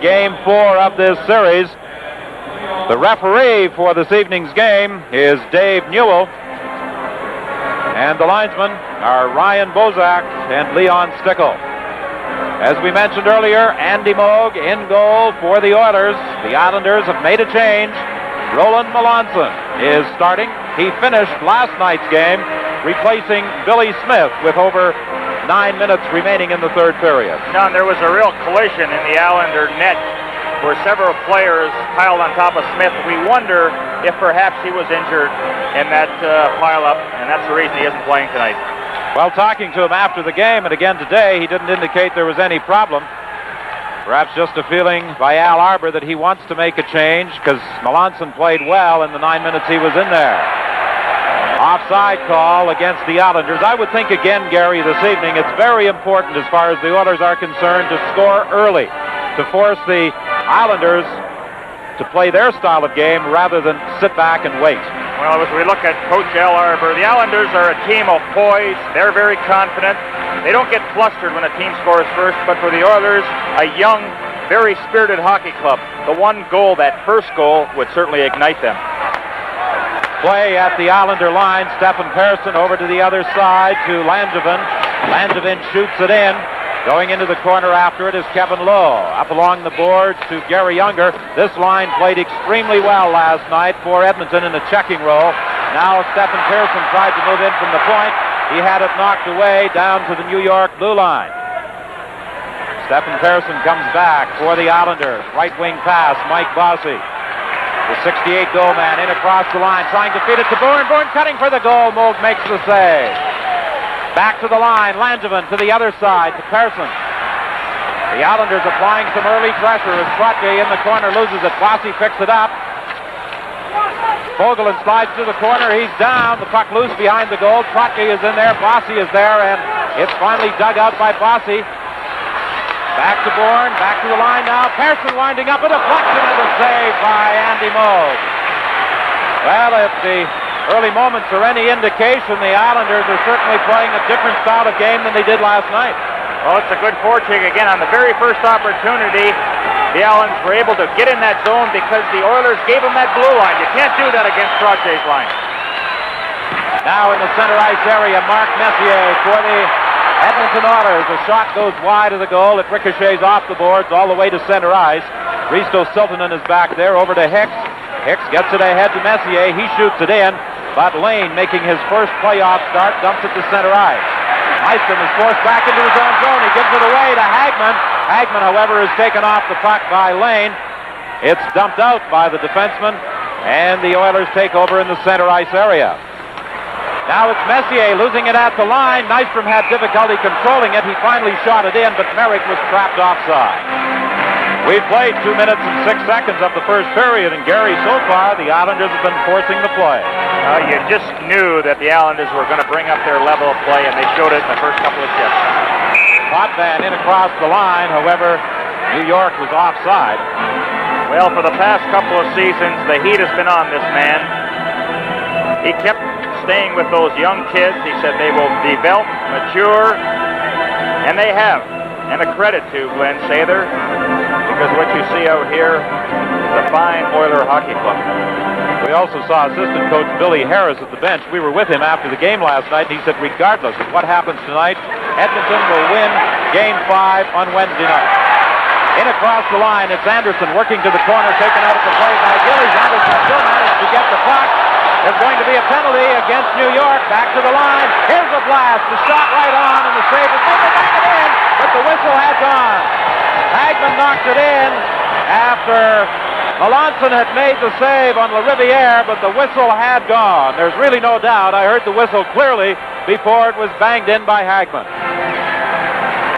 Game 4 of this series. The referee for this evening's game is Dave Newell, and the linesmen are Ryan Bozak and Leon Stickle. As we mentioned earlier, Andy Moog in goal for the Oilers. The Islanders have made a change. Roland Melanson is starting. He finished last night's game, replacing Billy Smith with over 9 minutes remaining in the third period. John, there was a real collision in the Islander net where several players piled on top of Smith. We wonder if perhaps he was injured in that pile-up, and that's the reason he isn't playing tonight. Well, talking to him after the game and again today, he didn't indicate there was any problem. Perhaps just a feeling by Al Arbor that he wants to make a change because Melanson played well in the 9 minutes he was in there. Offside call against the Islanders. I would think again, Gary, this evening, it's very important as far as the Oilers are concerned to score early, to force the Islanders to play their style of game rather than sit back and wait. Well, as we look at Coach Al Arbor, the Islanders are a team of poise. They're very confident. They don't get flustered when a team scores first, but for the Oilers, a young, very spirited hockey club. The one goal, that first goal, would certainly ignite them. Play at the Islander line. Stephen Persson over to the other side to Langevin. Langevin shoots it in. Going into the corner after it is Kevin Lowe. Up along the boards to Gary Younger. This line played extremely well last night for Edmonton in the checking role. Now Stephen Persson tried to move in from the point. He had it knocked away down to the New York blue line. Stephen Persson comes back for the Islanders. Right wing pass, Mike Bossy. The 68 goal man in across the line, trying to feed it to Bourne. Bourne cutting for the goal. Moog makes the save. Back to the line, Langevin to the other side to Persson. The Islanders applying some early pressure as Trottier in the corner loses it. Bossy picks it up. Fogelin slides to the corner. He's down. The puck loose behind the goal. Trottier is in there. Bossy is there, and it's finally dug out by Bossy. Back to Bourne, back to the line now. Persson winding up, a deflection and a save by Andy Moog. Well, if the early moments are any indication, the Islanders are certainly playing a different style of game than they did last night. Well, it's a good forecheck again. On the very first opportunity, the Islanders were able to get in that zone because the Oilers gave them that blue line. You can't do that against Trottier's line. Now in the center ice area, Mark Messье for the Edmonton Oilers. A shot goes wide of the goal. It ricochets off the boards all the way to center ice. Risto Siltanen is back there over to Hicks. Hicks gets it ahead to Messьe. He shoots it in, but Lane, making his first playoff start, dumps it to center ice. Nystem is forced back into his own zone. He gives it away to Hagman. Hagman, however, is taken off the puck by Lane. It's dumped out by the defenseman, and the Oilers take over in the center ice area. Now it's Messьe losing it at the line. Nystrom had difficulty controlling it. He finally shot it in, but Merrik was trapped offside. We've played 2 minutes and 6 seconds of the first period, and Gary, so far, the Islanders have been forcing the play. You just knew that the Islanders were going to bring up their level of play, and they showed it in the first couple of shifts. Potvin in across the line. However, New York was offside. Well, for the past couple of seasons, the heat has been on this man. He kept staying with those young kids. He said they will develop, mature, and they have. And a credit to Glenn Sather, because what you see out here is a fine Oiler hockey club. We also saw assistant coach Billy Harris at the bench. We were with him after the game last night, and he said regardless of what happens tonight, Edmonton will win Game 5 on Wednesday night. In across the line, it's Anderson working to the corner, taken out of the play by Gillies. Anderson still managed to get the puck. There's going to be a penalty against New York. Back to the line. Here's the blast. The shot right on, and the save is going to back it in, but the whistle had gone. Hagman knocked it in after Melanson had made the save on Lariviere, but the whistle had gone. There's really no doubt. I heard the whistle clearly before it was banged in by Hagman.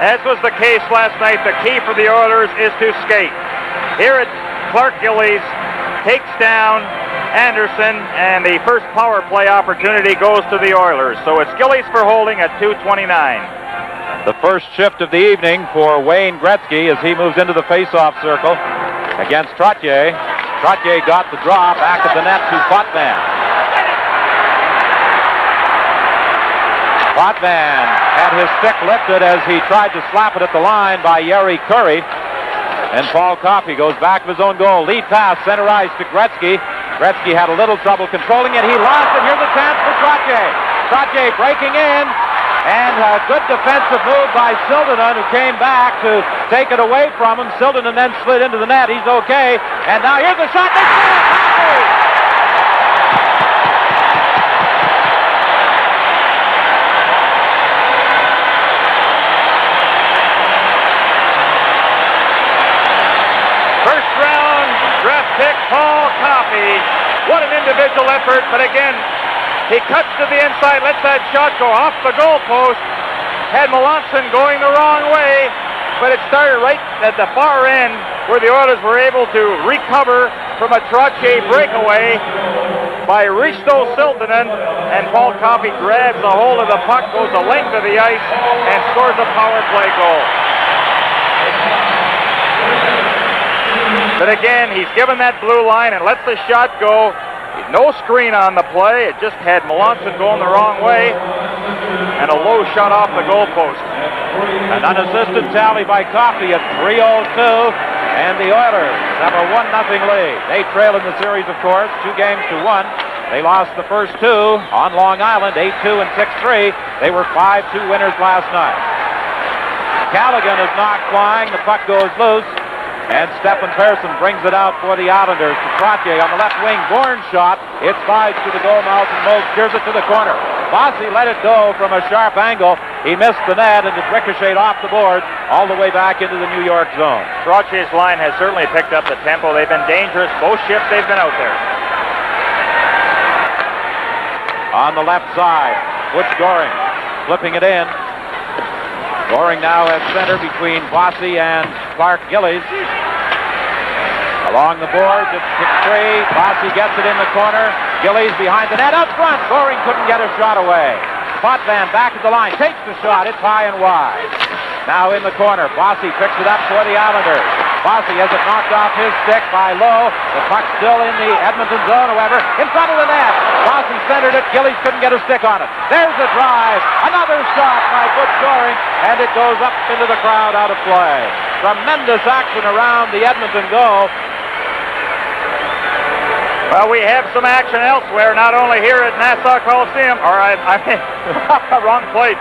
As was the case last night, the key for the Oilers is to skate. Here it's Clark Gillies takes down Anderson, and the first power play opportunity goes to the Oilers. So it's Gillies for holding at 2:29. The first shift of the evening for Wayne Grettzky as he moves into the face-off circle against Trottier. Trottier got the draw back at the net to Potvin. Potvin had his stick lifted as he tried to slap it at the line by Jari Kurri. And Paul Coffey goes back of his own goal. Lead pass, center ice to Grettzky. Grettzky had a little trouble controlling it. He lost it. Here's a chance for Trottier. Trottier breaking in. And a good defensive move by Siltanen, who came back to take it away from him. Siltanen then slid into the net. He's okay. And now here's the shot. They score! Coffey! First round draft pick, Paul Coffey. What an individual effort, but again, he cuts to the inside, lets that shot go off the goalpost. Had Melanson going the wrong way, but it started right at the far end where the Oilers were able to recover from a Trottier breakaway by Risto Siltanen, and Paul Coffey grabs a hold of the puck, goes the length of the ice, and scores a power play goal. But again, he's given that blue line and lets the shot go. No screen on the play. It just had Melanson going the wrong way. And a low shot off the goalpost. An unassisted tally by Coffey at 3:02. And the Oilers have a 1-0 lead. They trail in the series, of course, 2-1. They lost the first two on Long Island, 8-2 and 6-3. They were 5-2 winners last night. Callaghan is knocked flying. The puck goes loose. And Stefan Persson brings it out for the Islanders to Trottier on the left wing. Bourne shot. It slides to the goal mouth and Moog steers it to the corner. Bossy let it go from a sharp angle. He missed the net and it ricocheted off the boards all the way back into the New York zone. Trottier's line has certainly picked up the tempo. They've been dangerous. Both shifts they've been out there. On the left side, Butch Goring flipping it in. Goring now at center between Bossy and Clark Gillies. Along the boards, it's 6-3. Bossy gets it in the corner. Gillies behind the net. Up front, Goring couldn't get a shot away. Potvin back at the line, takes the shot. It's high and wide. Now in the corner, Bossy picks it up for the Islanders. Bossy has it knocked off his stick by Lowe. The puck's still in the Edmonton zone, however, in front of the net. Bossy centered it. Gillies couldn't get a stick on it. There's the drive. Another shot by Butch Goring, and it goes up into the crowd out of play. Tremendous action around the Edmonton goal. Well, we have some action elsewhere, not only here at Nassau Coliseum, or I mean, wrong place,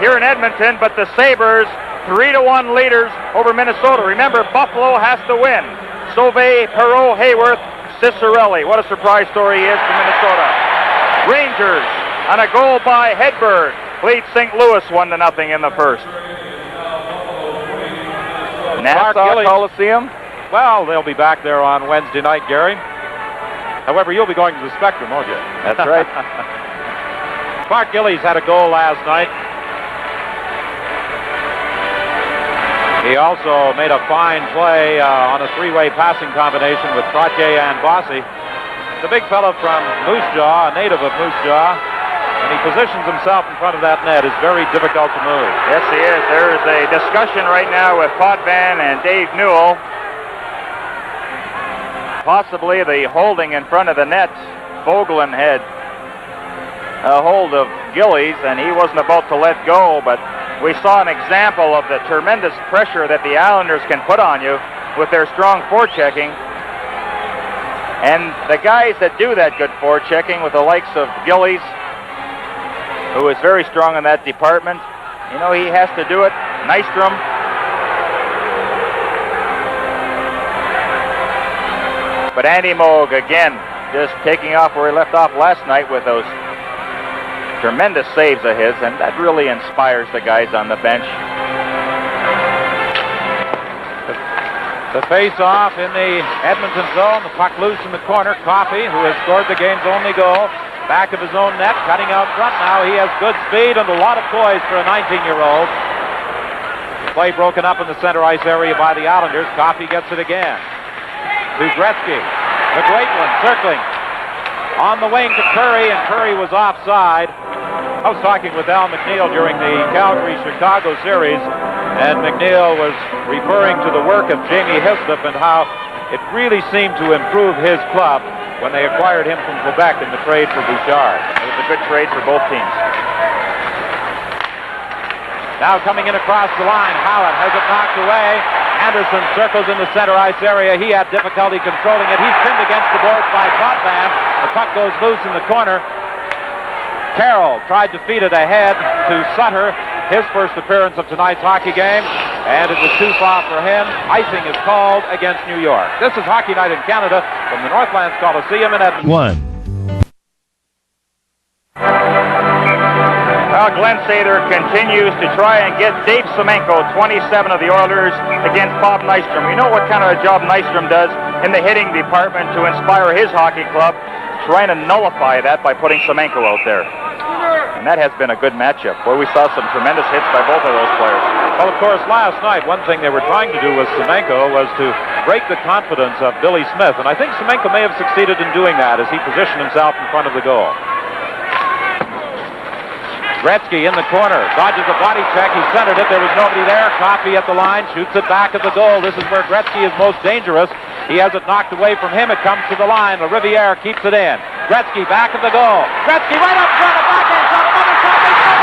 here in Edmonton, but the Sabres 3-1 leaders over Minnesota. Remember, Buffalo has to win. Sauvé, Perreault, Hayworth, Cicerelli. What a surprise story he is for Minnesota. Rangers on a goal by Hedberg lead St. Louis 1-0 in the first. Nassau Coliseum. Well, they'll be back there on Wednesday night, Gary. However, you'll be going to the Spectrum, won't you? That's right. Clark Gillies had a goal last night. He also made a fine play on a three-way passing combination with Trottier and Bossy. The big fellow from Moose Jaw, a native of Moose Jaw, when he positions himself in front of that net, is very difficult to move. Yes, he is. There is a discussion right now with Potvin and Dave Newell. Possibly the holding in front of the net. Vogelin had a hold of Gillies, and he wasn't about to let go, but we saw an example of the tremendous pressure that the Islanders can put on you with their strong forechecking. And the guys that do that good forechecking, with the likes of Gillies, who is very strong in that department, you know, he has to do it. Nistrom. But Andy Moog, again, just taking off where he left off last night with those tremendous saves of his, and that really inspires the guys on the bench. The face-off in the Edmonton zone. The puck loose in the corner. Coffey, who has scored the game's only goal, back of his own net, cutting out front now. He has good speed and a lot of poise for a 19-year-old. Play broken up in the center ice area by the Islanders. Coffey gets it again to Grettzky. The great one circling on the wing to Curry, and Curry was offside. I was talking with Al McNeil during the Calgary-Chicago series, and McNeil was referring to the work of Jamie Hislop and how it really seemed to improve his club when they acquired him from Quebec in the trade for Bouchard. It was a good trade for both teams. Now coming in across the line, Howlett has it knocked away. Anderson circles in the center ice area. He had difficulty controlling it. He's pinned against the boards by Potvin. The puck goes loose in the corner. Carroll tried to feed it ahead to Sutter, his first appearance of tonight's hockey game, and it was too far for him. Icing is called against New York. This is Hockey Night in Canada from the Northlands Coliseum in Edmonton. Well, Glenn Sather continues to try and get Dave Semenko, 27 of the Oilers, against Bob Nystrom. You know what kind of a job Nystrom does in the hitting department to inspire his hockey club, trying to nullify that by putting Semenko out there. And that has been a good matchup. Boy, we saw some tremendous hits by both of those players. Well, of course, last night, one thing they were trying to do with Semenko was to break the confidence of Billy Smith, and I think Semenko may have succeeded in doing that as he positioned himself in front of the goal. Grettzki in the corner, dodges a body check, he centered it, there was nobody there. Coffey at the line, shoots it back at the goal. This is where Grettzki is most dangerous. He has it knocked away from him, it comes to the line. Lariviere keeps it in. Grettzki back at the goal. Grettzki right up front, a backhand shot, another shot, they score!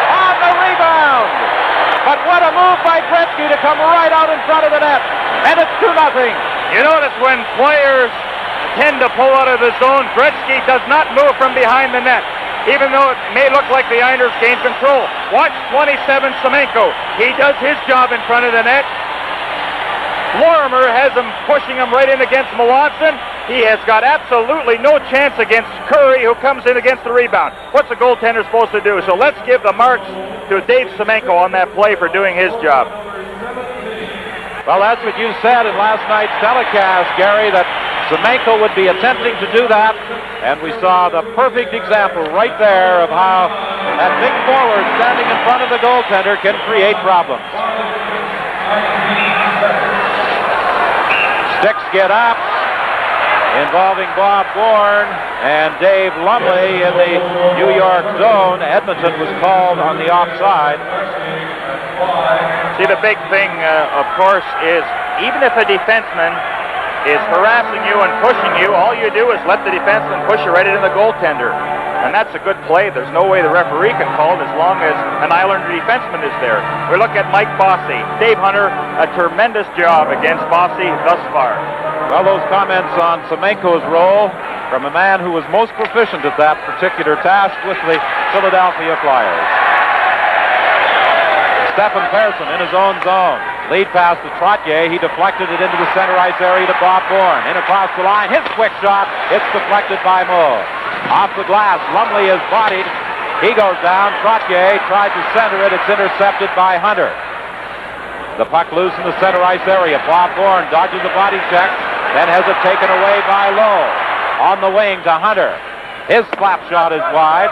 On the rebound! But what a move by Grettzki to come right out in front of the net. And it's 2-0. You notice when players tend to pull out of the zone, Grettzki does not move from behind the net, even though it may look like the Islanders gain control. Watch 27 Semenko. He does his job in front of the net. Lorimer has him pushing him right in against Melanson. He has got absolutely no chance against Curry, who comes in against the rebound. What's the goaltender supposed to do? So let's give the marks to Dave Semenko on that play for doing his job. Well, that's what you said in last night's telecast, Gary, that Semenko would be attempting to do that, and we saw the perfect example right there of how that big forward standing in front of the goaltender can create problems. Sticks get up, involving Bob Bourne and Dave Lumley in the New York zone. Edmonton was called on the offside. See, the big thing, of course, is even if a defenseman is harassing you and pushing you, all you do is let the defenseman push you right into the goaltender. And that's a good play. There's no way the referee can call it as long as an Islander defenseman is there. We look at Mike Bossy. Dave Hunter, a tremendous job against Bossy thus far. Well, those comments on Semenko's role from a man who was most proficient at that particular task with the Philadelphia Flyers. Stephen Pearson in his own zone. Lead pass to Trottier. He deflected it into the center ice area to Bob Bourne. In across the line. His quick shot. It's deflected by Moe. Off the glass. Lumley is bodied. He goes down. Trottier tried to center it. It's intercepted by Hunter. The puck loose in the center ice area. Bob Bourne dodges a body check. Then has it taken away by Lowe. On the wing to Hunter. His slap shot is wide.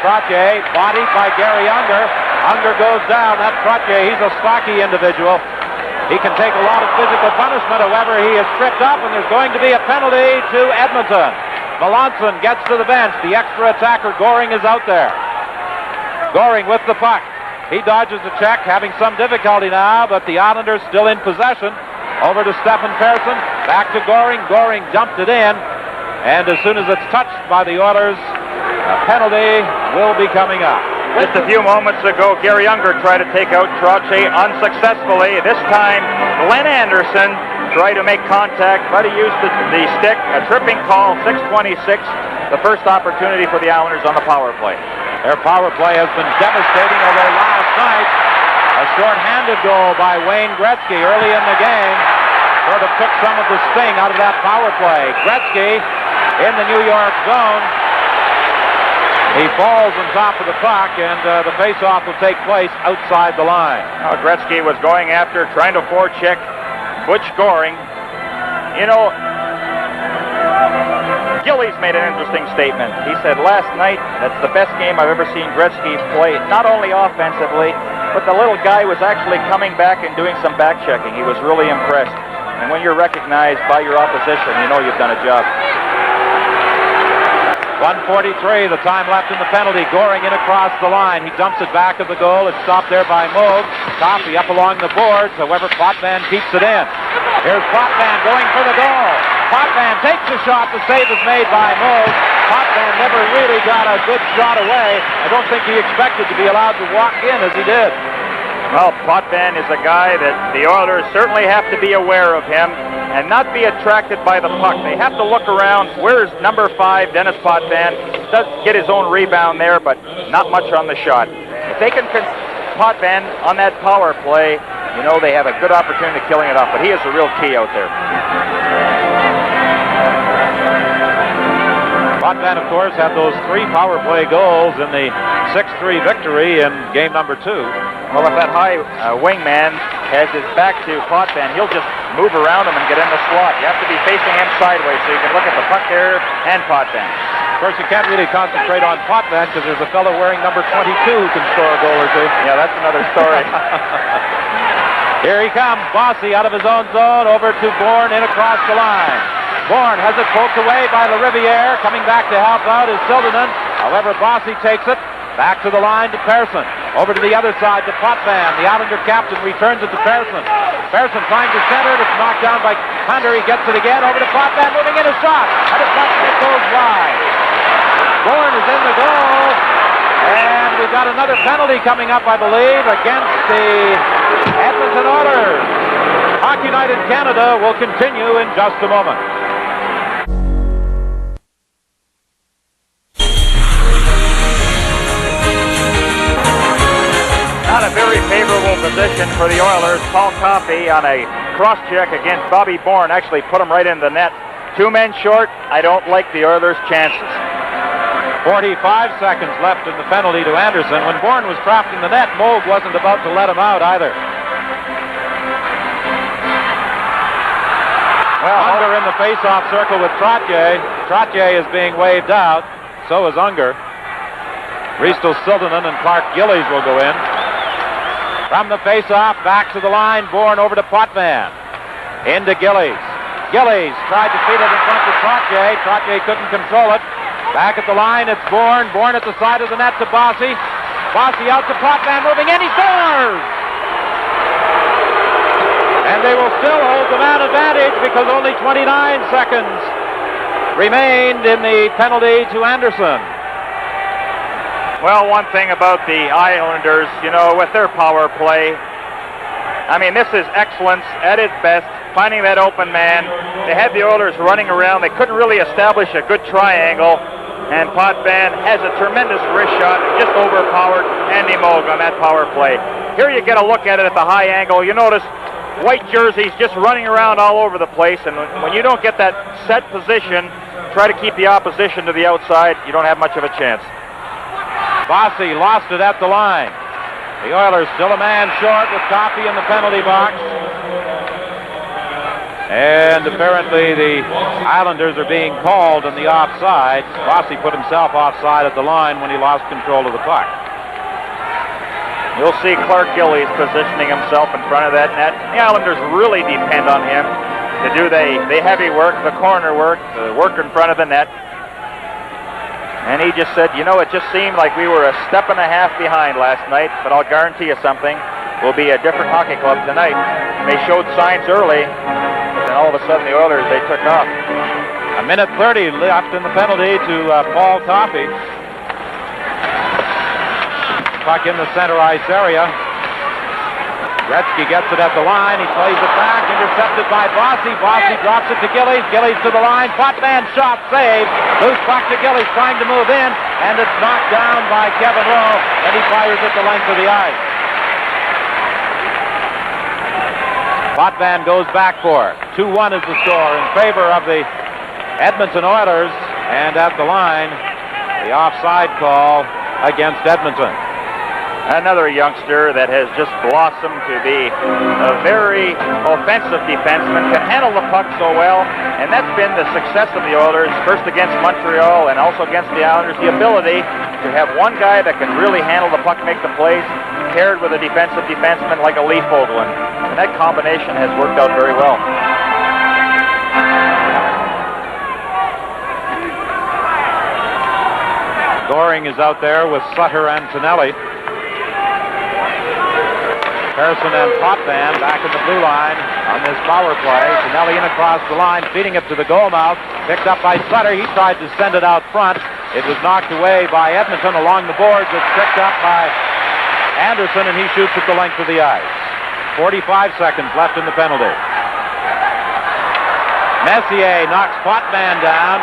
Trottier bodied by Gary Unger. Unger goes down. That's Trottier. He's a stocky individual. He can take a lot of physical punishment. However, he is tripped up, and there's going to be a penalty to Edmonton. Melanson gets to the bench. The extra attacker, Goring, is out there. Goring with the puck. He dodges the check, having some difficulty now, but the Islanders still in possession. Over to Stephen Pearson. Back to Goring. Goring dumped it in. And as soon as it's touched by the Oilers, a penalty will be coming up. Just a few moments ago, Gary Unger tried to take out Trottier unsuccessfully. This time, Glenn Anderson tried to make contact, but he used the stick. A tripping call, 6:26. The first opportunity for the Islanders on the power play. Their power play has been devastating, although last night, a short-handed goal by Wayne Grettzky early in the game sort of took some of the sting out of that power play. Grettzky in the New York zone. He falls on top of the puck, and the face-off will take place outside the line. Grettzky was going after, trying to forecheck Butch Goring. You know, Gillies made an interesting statement. He said, last night, that's the best game I've ever seen Grettzky play, not only offensively, but the little guy was actually coming back and doing some back-checking. He was really impressed. And when you're recognized by your opposition, you know you've done a job. 1:43, the time left in the penalty. Goring in across the line. He dumps it back of the goal. It's stopped there by Moog. Coffey up along the boards. However, Potvin keeps it in. Here's Potvin going for the goal. Potvin takes the shot. The save is made by Moog. Potvin never really got a good shot away. I don't think he expected to be allowed to walk in as he did. Well, Potvin is a guy that the Oilers certainly have to be aware of him and not be attracted by the puck. They have to look around. Where's number 5, Dennis Potvin? Does get his own rebound there, but not much on the shot. If they can Potvin on that power play, you know they have a good opportunity of killing it off, but he is a real key out there. Potvin, of course, had those 3 power play goals in the 6-3 victory in game number 2. Well, if that high wingman has his back to Potvin, he'll just move around him and get in the slot. You have to be facing him sideways so you can look at the puck there and Potvin. Of course, you can't really concentrate on Potvin because there's a fellow wearing number 22 who can score a goal or two. Yeah, that's another story. Here he comes, Bossy out of his own zone, over to Bourne, in across the line. Bourne has it poked away by Lariviere. Coming back to help out is Silverman. However, Bossy takes it back to the line to Persson. Over to the other side to Potvin. The Islander captain returns it to Persson. Persson trying to center it. It's knocked down by Hunter. He gets it again. Over to Potvin, moving in a shot. And it goes wide. Bourne is in the goal. And we've got another penalty coming up, I believe, against the Edmonton Oilers. Hockey Night in Canada will continue in just a moment. Not a very favorable position for the Oilers. Pol Coffey on a cross-check against Bobby Bourne actually put him right in the net. 2 men short. I don't like the Oilers' chances. 45 seconds left in the penalty to Anderson. When Bourne was trapped in the net, Moog wasn't about to let him out either. Well, Unger in the face-off circle with Trottier. Trottier is being waved out. So is Unger. Risto Siltanen and Clark Gillies will go in. From the face-off, back to the line. Bourne over to Potvin. Into Gillies. Gillies tried to feed it in front to Trottier. Trottier couldn't control it. Back at the line, it's Bourne. Bourne at the side of the net to Bossy. Bossy out to Potvin, moving in. He scores! And they will still hold the man advantage because only 29 seconds remained in the penalty to Anderson. Well, one thing about the Islanders, you know, with their power play, I mean, this is excellence at its best, finding that open man. They had the Oilers running around. They couldn't really establish a good triangle, and Potvin has a tremendous wrist shot, just overpowered Andy Moog on that power play. Here you get a look at it at the high angle. You notice white jerseys just running around all over the place, and when you don't get that set position, try to keep the opposition to the outside, you don't have much of a chance. Bossy lost it at the line. The Oilers still a man short with Coffey in the penalty box. And apparently the Islanders are being called in the offside. Bossy put himself offside at the line when he lost control of the puck. You'll see Clark Gillies positioning himself in front of that net. The Islanders really depend on him to do the heavy work, the corner work, the work in front of the net. And he just said, you know, it just seemed like we were a step and a half behind last night, but I'll guarantee you something. We'll be a different hockey club tonight. And they showed signs early, and all of a sudden the Oilers, they took off. A minute 30 left in the penalty to Pol Coffey. Puck in the center ice area. Grettzki gets it at the line. He plays it back, intercepted by Bossy. Bossy drops it to Gillies. Gillies to the line. Potvin shot saved. Loose puck to Gillies trying to move in, and it's knocked down by Kevin Rowe, and he fires it the length of the ice. Potvin goes back for it. 2-1 is the score in favor of the Edmonton Oilers, and at the line, the offside call against Edmonton. Another youngster that has just blossomed to be a very offensive defenseman, can handle the puck so well, and that's been the success of the Oilers, first against Montreal and also against the Islanders, the ability to have one guy that can really handle the puck, make the plays, paired with a defensive defenseman like a Leaf Oldwin. And that combination has worked out very well. Goring is out there with Sutter and Tonnelli. Persson and Potvin back in the blue line on this power play. Tonnelli in across the line, feeding it to the goal mouth. Picked up by Sutter. He tried to send it out front. It was knocked away by Edmonton along the boards. It's picked up by Anderson, and he shoots at the length of the ice. 45 seconds left in the penalty. Messьe knocks Potman down.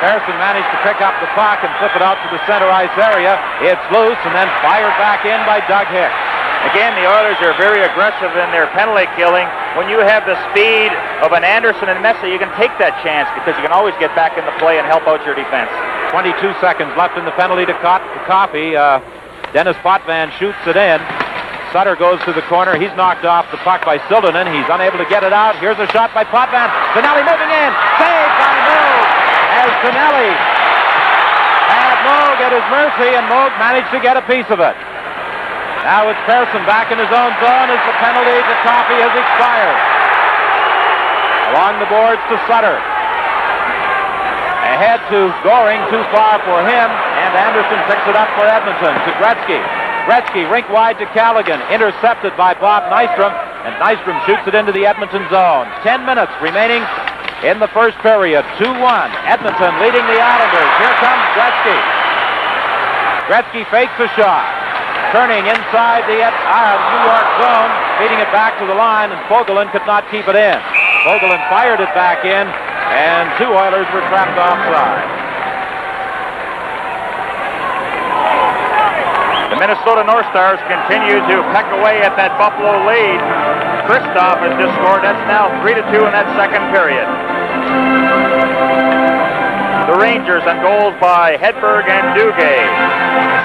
Pearson managed to pick up the puck and flip it out to the center ice area. It's loose and then fired back in by Doug Hicks. Again, the Oilers are very aggressive in their penalty killing. When you have the speed of an Anderson and Messьe, you can take that chance because you can always get back into play and help out your defense. 22 seconds left in the penalty to Coffey. Dennis Potvin shoots it in. Sutter goes to the corner. He's knocked off the puck by Siltanen. He's unable to get it out. Here's a shot by Potvin. Tonnelli moving in. Saved by Moog. As Tonnelli had Moog at his mercy, and Moog managed to get a piece of it. Now it's Pearson back in his own zone as the penalty to Coffey has expired. Along the boards to Sutter. Ahead to Goring, too far for him, and Anderson picks it up for Edmonton to Grettzki. Grettzki rink wide to Callaghan, intercepted by Bob Nistrom, and Nistrom shoots it into the Edmonton zone. 10 minutes remaining in the first period. 2-1. Edmonton leading the Islanders. Here comes Grettzki. Grettzki fakes a shot. Turning inside the New York zone, feeding it back to the line, and Fogelin could not keep it in. Fogelin fired it back in, and two Oilers were trapped offside. The Minnesota North Stars continue to peck away at that Buffalo lead. Kristoff has just scored. That's now 3-2 in that second period. The Rangers on goals by Hedberg and Duguay.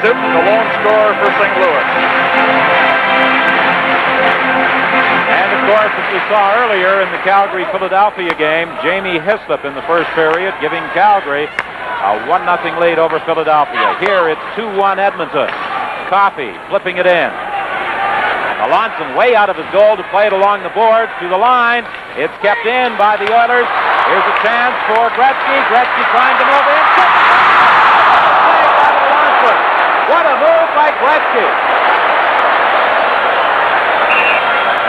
Sutton, the lone scorer for St. Louis. And of course, as we saw earlier in the Calgary-Philadelphia game, Jamie Hislop in the first period giving Calgary a 1-0 lead over Philadelphia. Here it's 2-1 Edmonton. Coffey flipping it in. Melanson way out of his goal to play it along the boards to the line. It's kept in by the Oilers. Here's a chance for Grettzki. Grettzki trying to move in. Saved by Melanson. What a move by Grettzki.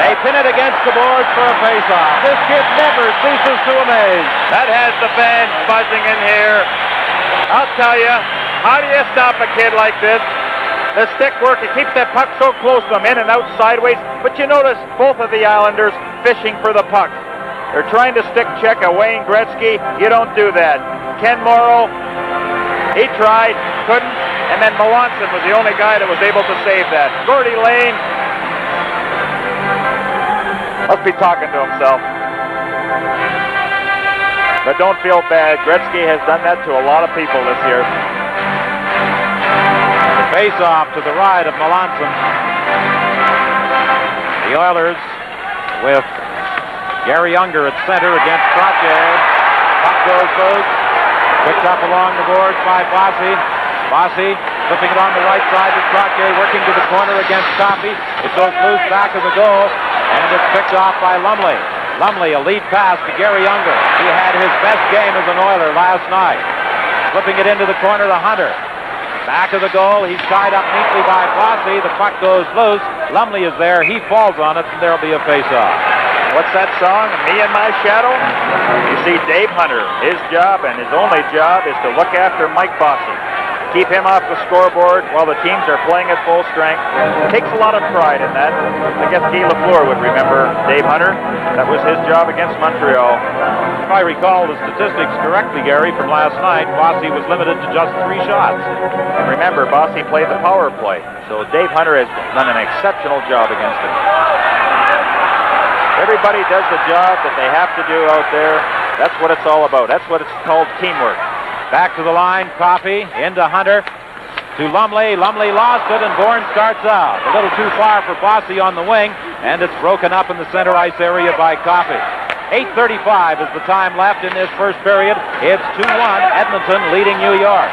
They pin it against the boards for a face-off. This kid never ceases to amaze. That has the fans buzzing in here. I'll tell you, how do you stop a kid like this? The stick work, it keeps that puck so close to him, in and out sideways. But you notice both of the Islanders fishing for the puck. They're trying to stick check a Wayne Gretzky. You don't do that. Ken Morrow, he tried, couldn't, and then Melanson was the only guy that was able to save that. Gordy Lane must be talking to himself. But don't feel bad. Gretzky has done that to a lot of people this year. Face-off to the right of Melanson. The Oilers with Gary Unger at center against Trottier. Puck goes loose. Picked up along the boards by Bossy. Bossy flipping it on the right side to Trottier, working to the corner against Coffey. It goes loose back of the goal, and it's picked off by Lumley. Lumley, a lead pass to Gary Unger. He had his best game as an Oiler last night. Flipping it into the corner to Hunter. Back of the goal, he's tied up neatly by Bossy. The puck goes loose. Lumley is there. He falls on it, and there'll be a face-off. What's that song? Me and My Shadow? You see, Dave Hunter, his job and his only job is to look after Mike Bossy. Keep him off the scoreboard while the teams are playing at full strength. Takes a lot of pride in that. I guess Guy Lafleur would remember Dave Hunter. That was his job against Montreal. If I recall the statistics correctly, Gary, from last night, Bossy was limited to just 3 shots. And remember, Bossy played the power play, so Dave Hunter has done an exceptional job against him. Everybody does the job that they have to do out there. That's what it's all about. That's what it's called, teamwork. Back to the line, Coffey, into Hunter, to Lumley. Lumley lost it, and Bourne starts out. A little too far for Bossy on the wing, and it's broken up in the center ice area by Coffey. 8:35 is the time left in this first period. It's 2-1, Edmonton leading New York.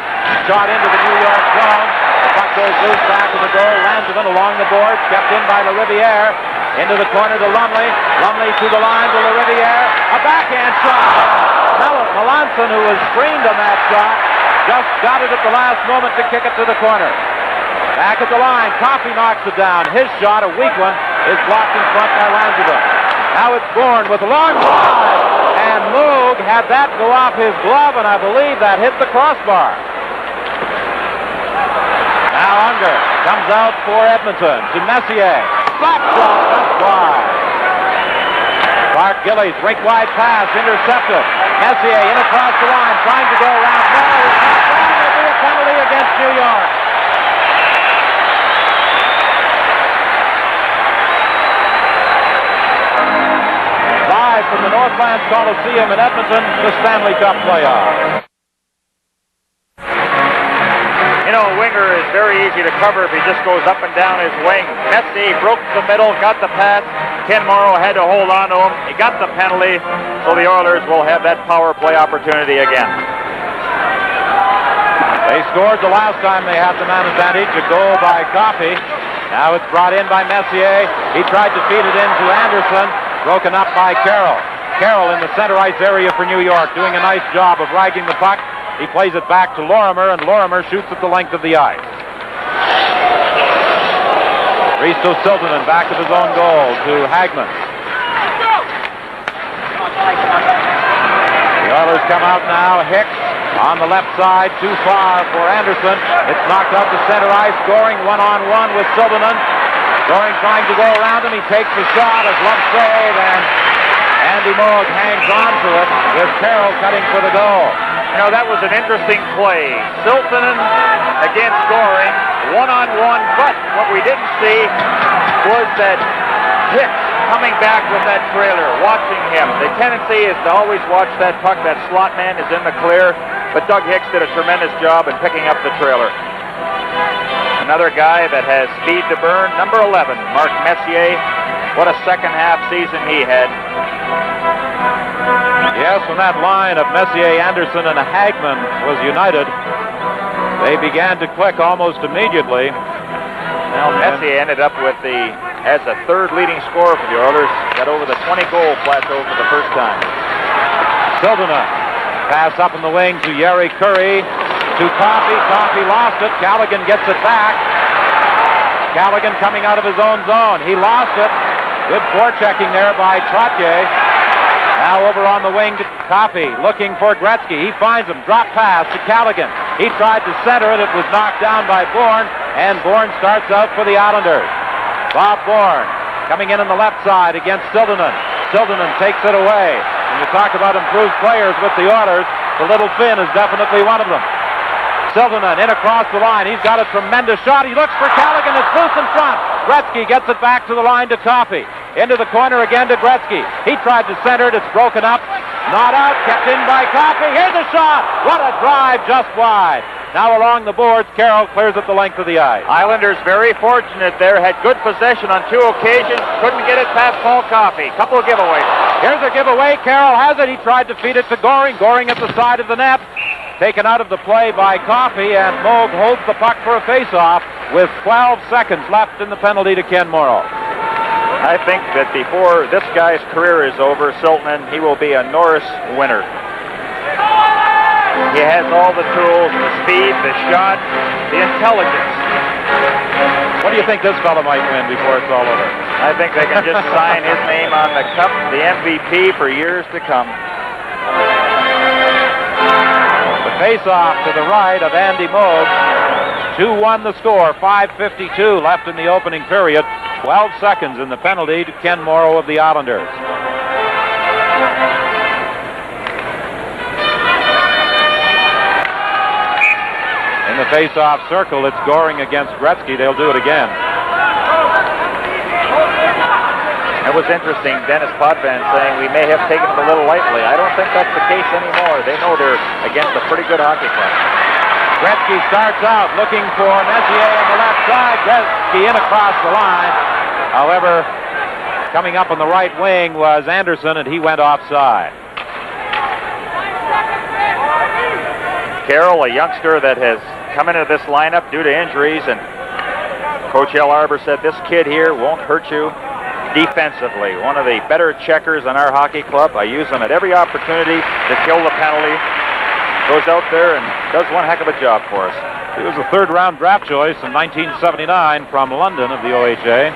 Shot into the New York zone. The puck goes loose back to the goal. Landman along the boards, kept in by Lariviere. Into the corner to Lumley. Lumley to the line to Lariviere. A backhand shot. Melanson, who was screened on that shot, just got it at the last moment to kick it to the corner. Back at the line, Coffey knocks it down. His shot, a weak one, is blocked in front by Landman. Now it's Bourne with a long drive, and Moog had that go off his glove, and I believe that hit the crossbar. Now Now Unger comes out for Edmonton to Messie. Slap shot, just wide. Clark Gillies, rink wide pass, intercepted. Messie in across the line, trying to go around. No, it's not done. There'll be a penalty against New York. Live from the Northlands Coliseum in Edmonton, the Stanley Cup playoffs. You know, winger is very easy to cover if he just goes up and down his wing. Messie broke the middle, got the pass. Ken Morrow had to hold on to him. He got the penalty, so the Oilers will have that power play opportunity again. They scored the last time they had the man advantage, a goal by Coffey. Now it's brought in by Messie. He tried to feed it into Anderson, broken up by Carroll. Carroll in the center ice area for New York, doing a nice job of ragging the puck. He plays it back to Lorimer, and Lorimer shoots at the length of the ice. Risto Siltanen back of his own goal to Hagman. The Oilers come out now. Hicks on the left side, too far for Anderson. It's knocked out to center ice. Goring one-on-one with Siltanen. Goring trying to go around him. He takes the shot, a glove save, and Andy Moog hangs on to it with Carroll cutting for the goal. You know, that was an interesting play. Siltanen against Goring, one-on-one, but what we didn't see was that Hicks coming back with that trailer, watching him. The tendency is to always watch that puck. That slot man is in the clear, but Doug Hicks did a tremendous job in picking up the trailer. Another guy that has speed to burn, number 11, Mark Messie. What a second half season he had. Yes, when that line of Messie, Anderson, and Hagman was united, they began to click almost immediately. Now Messie ended up with as a third leading scorer for the Oilers, got over the 20-goal plateau for the first time. Siltanen, pass up in the wing to Jari Kurri, to Coffey. Coffey lost it. Callaghan gets it back. Callaghan coming out of his own zone. He lost it. Good forechecking there by Trottier. Now over on the wing to Coffey, looking for Grettzki. He finds him. Drop pass to Callaghan. He tried to center it. It was knocked down by Bourne, and Bourne starts out for the Islanders. Bob Bourne coming in on the left side against Siltanen. Siltanen takes it away. When you talk about improved players with the Oilers, the little Finn is definitely one of them. Siltanen in across the line. He's got a tremendous shot. He looks for Callaghan. It's loose in front. Grettzki gets it back to the line to Coffey. Into the corner again to Grettzki. He tried to center it. It's broken up. Not out. Kept in by Coffey. Here's a shot. What a drive just wide. Now along the boards, Carroll clears it the length of the ice. Islanders very fortunate there. Had good possession on two occasions. Couldn't get it past Paul Coffey. Couple of giveaways. Here's a giveaway. Carroll has it. He tried to feed it to Goring. Goring at the side of the net. Taken out of the play by Coffey, and Moog holds the puck for a face-off with 12 seconds left in the penalty to Ken Morrow. I think that before this guy's career is over, Siltanen, he will be a Norris winner. He has all the tools, the speed, the shot, the intelligence. What do you think this fellow might win before it's all over? I think they can just sign his name on the cup, the MVP for years to come. Face-off to the right of Andy Moog. 2-1 the score. 5:52 left in the opening period. 12 seconds in the penalty to Ken Morrow of the Islanders. In the face-off circle, it's Goring against Grettzki. They'll do it again. It was interesting, Dennis Potvin saying we may have taken it a little lightly. I don't think that's the case anymore. They know they're against a pretty good hockey club. Grettzki starts out looking for Messie on the left side. Grettzki in across the line. However, coming up on the right wing was Anderson, and he went offside. Carroll, a youngster that has come into this lineup due to injuries, and Coach L. Arbor said this kid here won't hurt you defensively. One of the better checkers on our hockey club. I use him at every opportunity to kill the penalty. Goes out there and does one heck of a job for us. He was a third-round draft choice in 1979 from London of the OHA.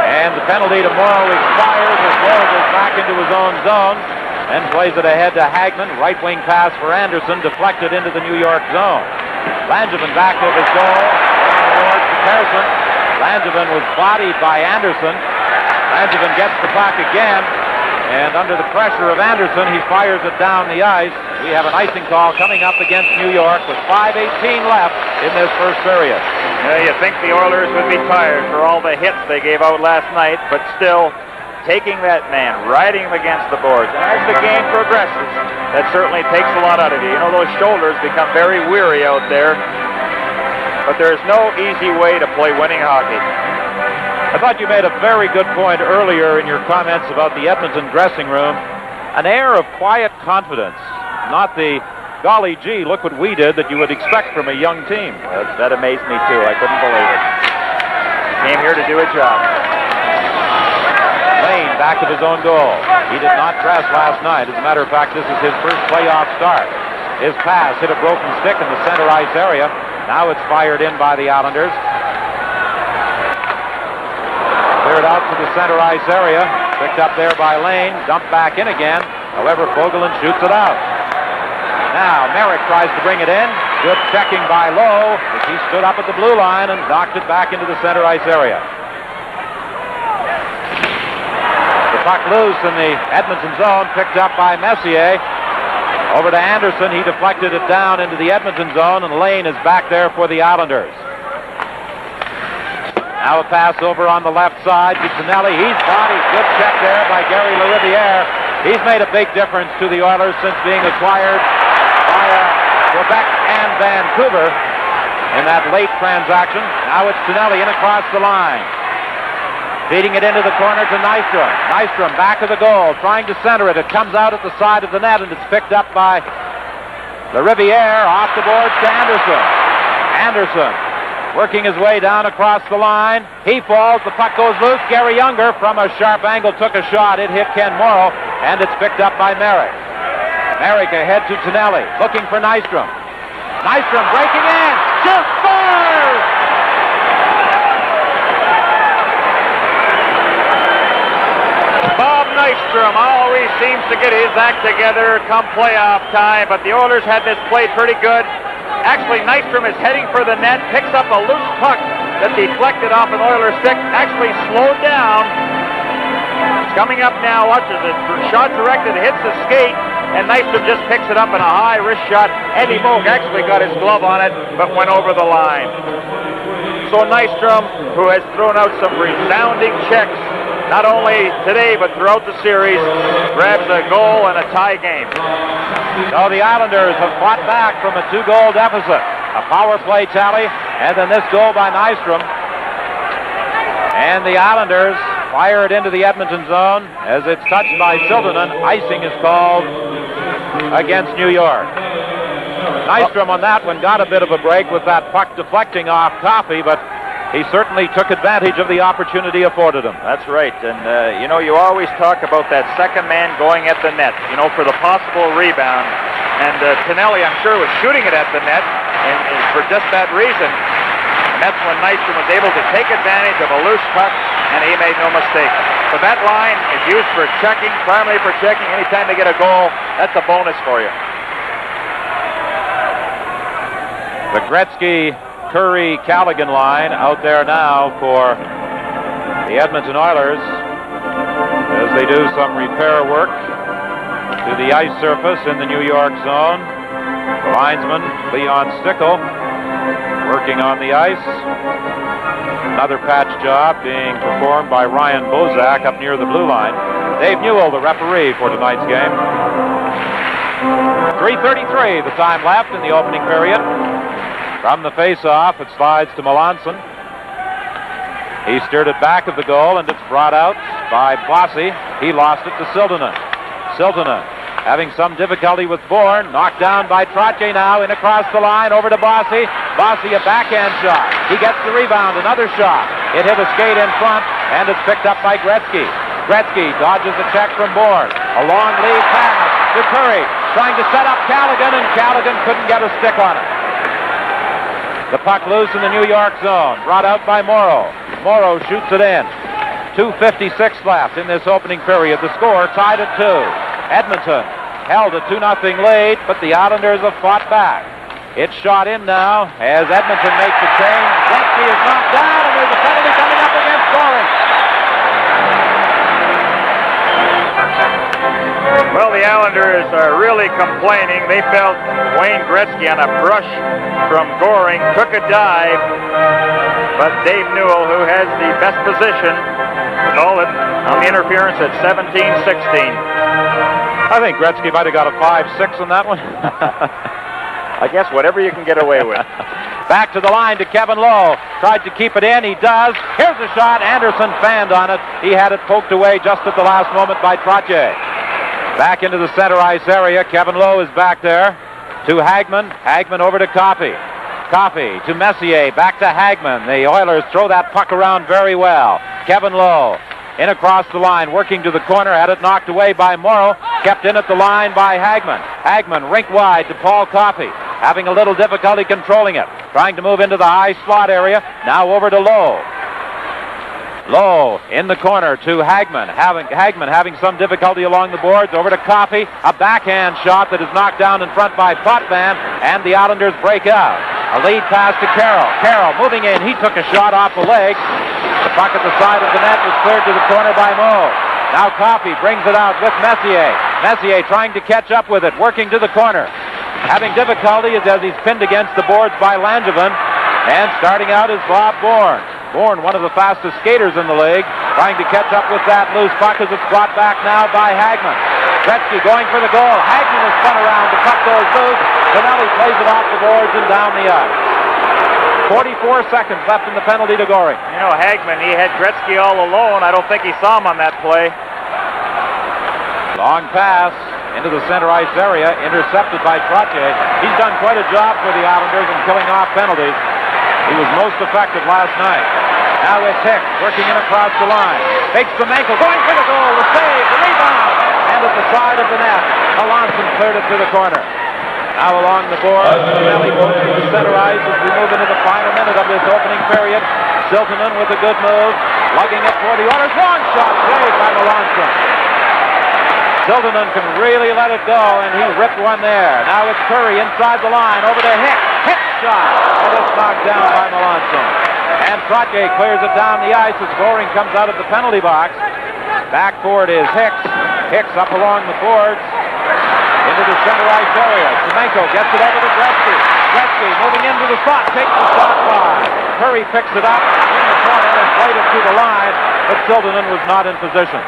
And the penalty to Morrow expires as Morrow goes back into his own zone and plays it ahead to Hagman. Right wing pass for Anderson, deflected into the New York zone. Langevin back of his goal. Towards Pearson. Langevin was bodied by Anderson. Langevin gets the puck again. And under the pressure of Anderson, he fires it down the ice. We have an icing call coming up against New York with 5:18 left in this first period. You think the Oilers would be tired for all the hits they gave out last night, but still taking that man, riding him against the boards. And as the game progresses, that certainly takes a lot out of you. You know, those shoulders become very weary out there. But there's no easy way to play winning hockey. I thought you made a very good point earlier in your comments about the Edmonton dressing room. An air of quiet confidence, not the golly gee, look what we did that you would expect from a young team. That amazed me too. I couldn't believe it. Came here to do a job. Lane back of his own goal. He did not dress last night. As a matter of fact, this is his first playoff start. His pass hit a broken stick in the center ice area. Now it's fired in by the Islanders. Cleared out to the center ice area. Picked up there by Lane. Dumped back in again. However, Fogelin shoots it out. Now Merrik tries to bring it in. Good checking by Lowe as he stood up at the blue line and knocked it back into the center ice area. The puck loose in the Edmonton zone. Picked up by Messье. Over to Anderson. He deflected it down into the Edmonton zone, and Lane is back there for the Islanders. Now a pass over on the left side to Tonnelli. He's bodied. Good check there by Gary Lariviere. He's made a big difference to the Oilers since being acquired by Quebec and Vancouver in that late transaction. Now it's Tonnelli in across the line. Feeding it into the corner to Nistrom. Nistrom back of the goal, trying to center it. It comes out at the side of the net, and it's picked up by Lariviere. Off the boards to Anderson. Anderson working his way down across the line. He falls. The puck goes loose. Gary Younger from a sharp angle took a shot. It hit Ken Morrow, and it's picked up by Merrik. Merrik ahead to Tonnelli, looking for Nistrom. Nistrom breaking in. Shoots, scores! Bob Nistrom always seems to get his act together come playoff time, but the Oilers had this played pretty good. Actually, Nistrom is heading for the net, picks up a loose puck that deflected off an Oilers stick, actually slowed down. It's coming up now, watch as the shot directed, hits the skate, and Nistrom just picks it up in a high wrist shot. Eddie Moog actually got his glove on it, but went over the line. So Nistrom, who has thrown out some resounding checks, not only today, but throughout the series, grabs a goal and a tie game. So the Islanders have fought back from a 2-goal deficit. A power play tally, and then this goal by Nistrom. And the Islanders fire it into the Edmonton zone as it's touched by Siltanen. Icing is called against New York. Nistrom on that one got a bit of a break with that puck deflecting off Coffey, but he certainly took advantage of the opportunity afforded him. That's right. And, you know, you always talk about that second man going at the net, you know, for the possible rebound. And Tonnelli, I'm sure, was shooting it at the net, and for just that reason. And that's when Nistrom was able to take advantage of a loose puck, and he made no mistake. So that line is used for checking, primarily for checking. Anytime they get a goal, that's a bonus for you. The Gretzki, Curry, Callaghan line out there now for the Edmonton Oilers as they do some repair work to the ice surface in the New York zone. Linesman Leon Stickle working on the ice. Another patch job being performed by Ryan Bozak up near the blue line. Dave Newell, the referee for tonight's game. 3:33 the time left in the opening period. From the face-off, it slides to Melanson. He steered it back of the goal, and it's brought out by Bossy. He lost it to Siltanen. Siltanen having some difficulty with Bourne. Knocked down by Trottier now, in across the line, over to Bossy. Bossy, a backhand shot. He gets the rebound, another shot. It hit a skate in front, and it's picked up by Grettzki. Grettzki dodges a check from Bourne. A long lead pass to Curry, trying to set up Callaghan, and Callaghan couldn't get a stick on it. The puck loose in the New York zone. Brought out by Morrow. Morrow shoots it in. 2:56 left in this opening period. The score tied at 2. Edmonton held a 2-0 lead, but the Islanders have fought back. It's shot in now as Edmonton makes the change. Grettzki is knocked down, and there's a penalty coming up against scoring. Well, the Islanders are really complaining. They felt Wayne Grettzki on a brush from Goring took a dive, but Dave Newell, who has the best position, called it on the interference at 17-16. I think Grettzki might have got a 5-6 on that one. I guess whatever you can get away with. Back to the line to Kevin Lowe. Tried to keep it in. He does. Here's a shot. Anderson fanned on it. He had it poked away just at the last moment by Trottier. Back into the center ice area. Kevin Lowe is back there to Hagman. Hagman over to Coffey. Coffey to Messье. Back to Hagman. The Oilers throw that puck around very well. Kevin Lowe in across the line, working to the corner, had it knocked away by Morrow, kept in at the line by Hagman. Hagman rink wide to Paul Coffey, having a little difficulty controlling it, trying to move into the high slot area. Now over to Lowe. Lowe in the corner to Hagman. Hagman having some difficulty along the boards. Over to Coffey. A backhand shot that is knocked down in front by Potvin, and the Islanders break out. A lead pass to Carroll. Carroll moving in. He took a shot off the leg. The puck at the side of the net was cleared to the corner by Moe. Now Coffey brings it out with Messье. Messьe trying to catch up with it, working to the corner. Having difficulty as he's pinned against the boards by Langevin. And starting out is Bob Bourne. Bourne, one of the fastest skaters in the league, trying to catch up with that loose puck as it's brought back now by Hagman. Grettzki going for the goal. Hagman is spun around. The puck goes loose. Tonnelli plays it off the boards and down the ice. 44 seconds left in the penalty to Goring. You know, Hagman, he had Grettzki all alone. I don't think he saw him on that play. Long pass into the center ice area, intercepted by Trottier. He's done quite a job for the Islanders in killing off penalties. He was most effective last night. Now it's Hicks working in across the line. Takes the ankle, going for the goal, the save, the rebound, and at the side of the net, Melanson cleared it to the corner. Now along the board, Tonnelli goes to the center ice as we move into the final minute of this opening period. Siltanen with a good move, lugging it for the Oilers. Long shot, saved by Melanson. Siltanen can really let it go, and he ripped one there. Now it's Curry inside the line, over to Hicks. Hicks shot, and it's knocked down by Melanson. And Trottier clears it down the ice as Goring comes out of the penalty box. Back for it is Hicks. Hicks up along the boards into the center ice area. Semenko gets it over to Grettzki. Grettzki moving into the slot, takes the shot wide. Curry picks it up in the corner and played it to the line, but Siltanen was not in position.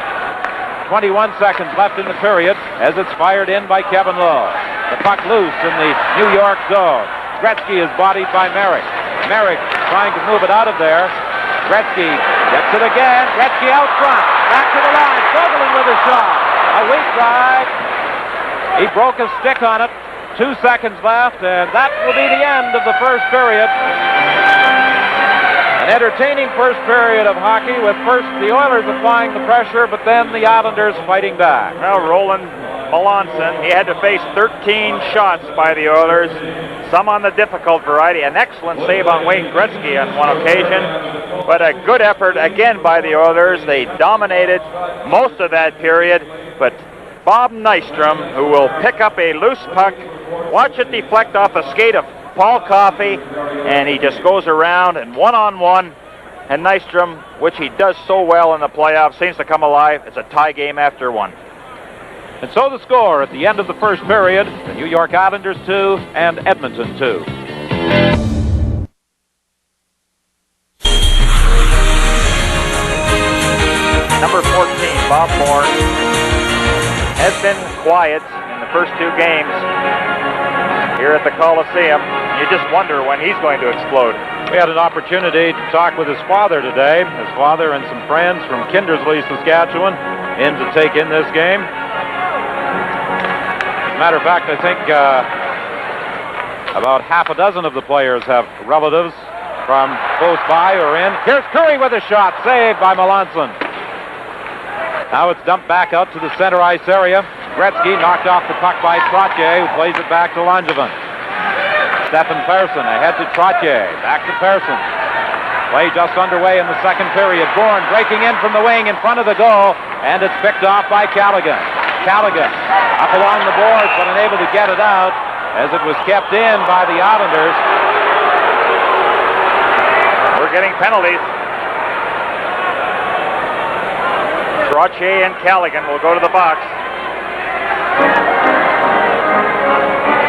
21 seconds left in the period as it's fired in by Kevin Lowe. The puck loose in the New York zone. Grettzki is bodied by Merrik. Merrik trying to move it out of there. Grettzki gets it again. Grettzki out front. Back to the line. Struggling with a shot. A weak drive. He broke his stick on it. 2 seconds left, and that will be the end of the first period. An entertaining first period of hockey with first the Oilers applying the pressure, but then the Islanders fighting back. Well, Roland Melanson, he had to face 13 shots by the Oilers, some on the difficult variety. An excellent save on Wayne Grettzki on one occasion, but a good effort again by the Oilers. They dominated most of that period, but Bob Nistrom, who will pick up a loose puck, watch it deflect off a skate of Paul Coffey, and he just goes around and one-on-one, and Nistrom, which he does so well in the playoffs, seems to come alive. It's a tie game after one. And so the score at the end of the first period, the New York Islanders 2 and Edmonton 2. Number 14, Bob Bourne, has been quiet in the first 2 games here at the Coliseum. You just wonder when he's going to explode. We had an opportunity to talk with his father today. His father and some friends from Kindersley, Saskatchewan, in to take in this game. As a matter of fact, I think about half a dozen of the players have relatives from close by or in. Here's Curry with a shot, saved by Melanson. Now it's dumped back out to the center ice area. Grettzki knocked off the puck by Trottier, who plays it back to Langevin. Stephen Persson ahead to Trottier, back to Persson. Play just underway in the second period. Bourne breaking in from the wing in front of the goal, and it's picked off by Callaghan. Callaghan up along the boards, but unable to get it out. as it was kept in by the Islanders. We're getting penalties. Trottier and Callaghan will go to the box.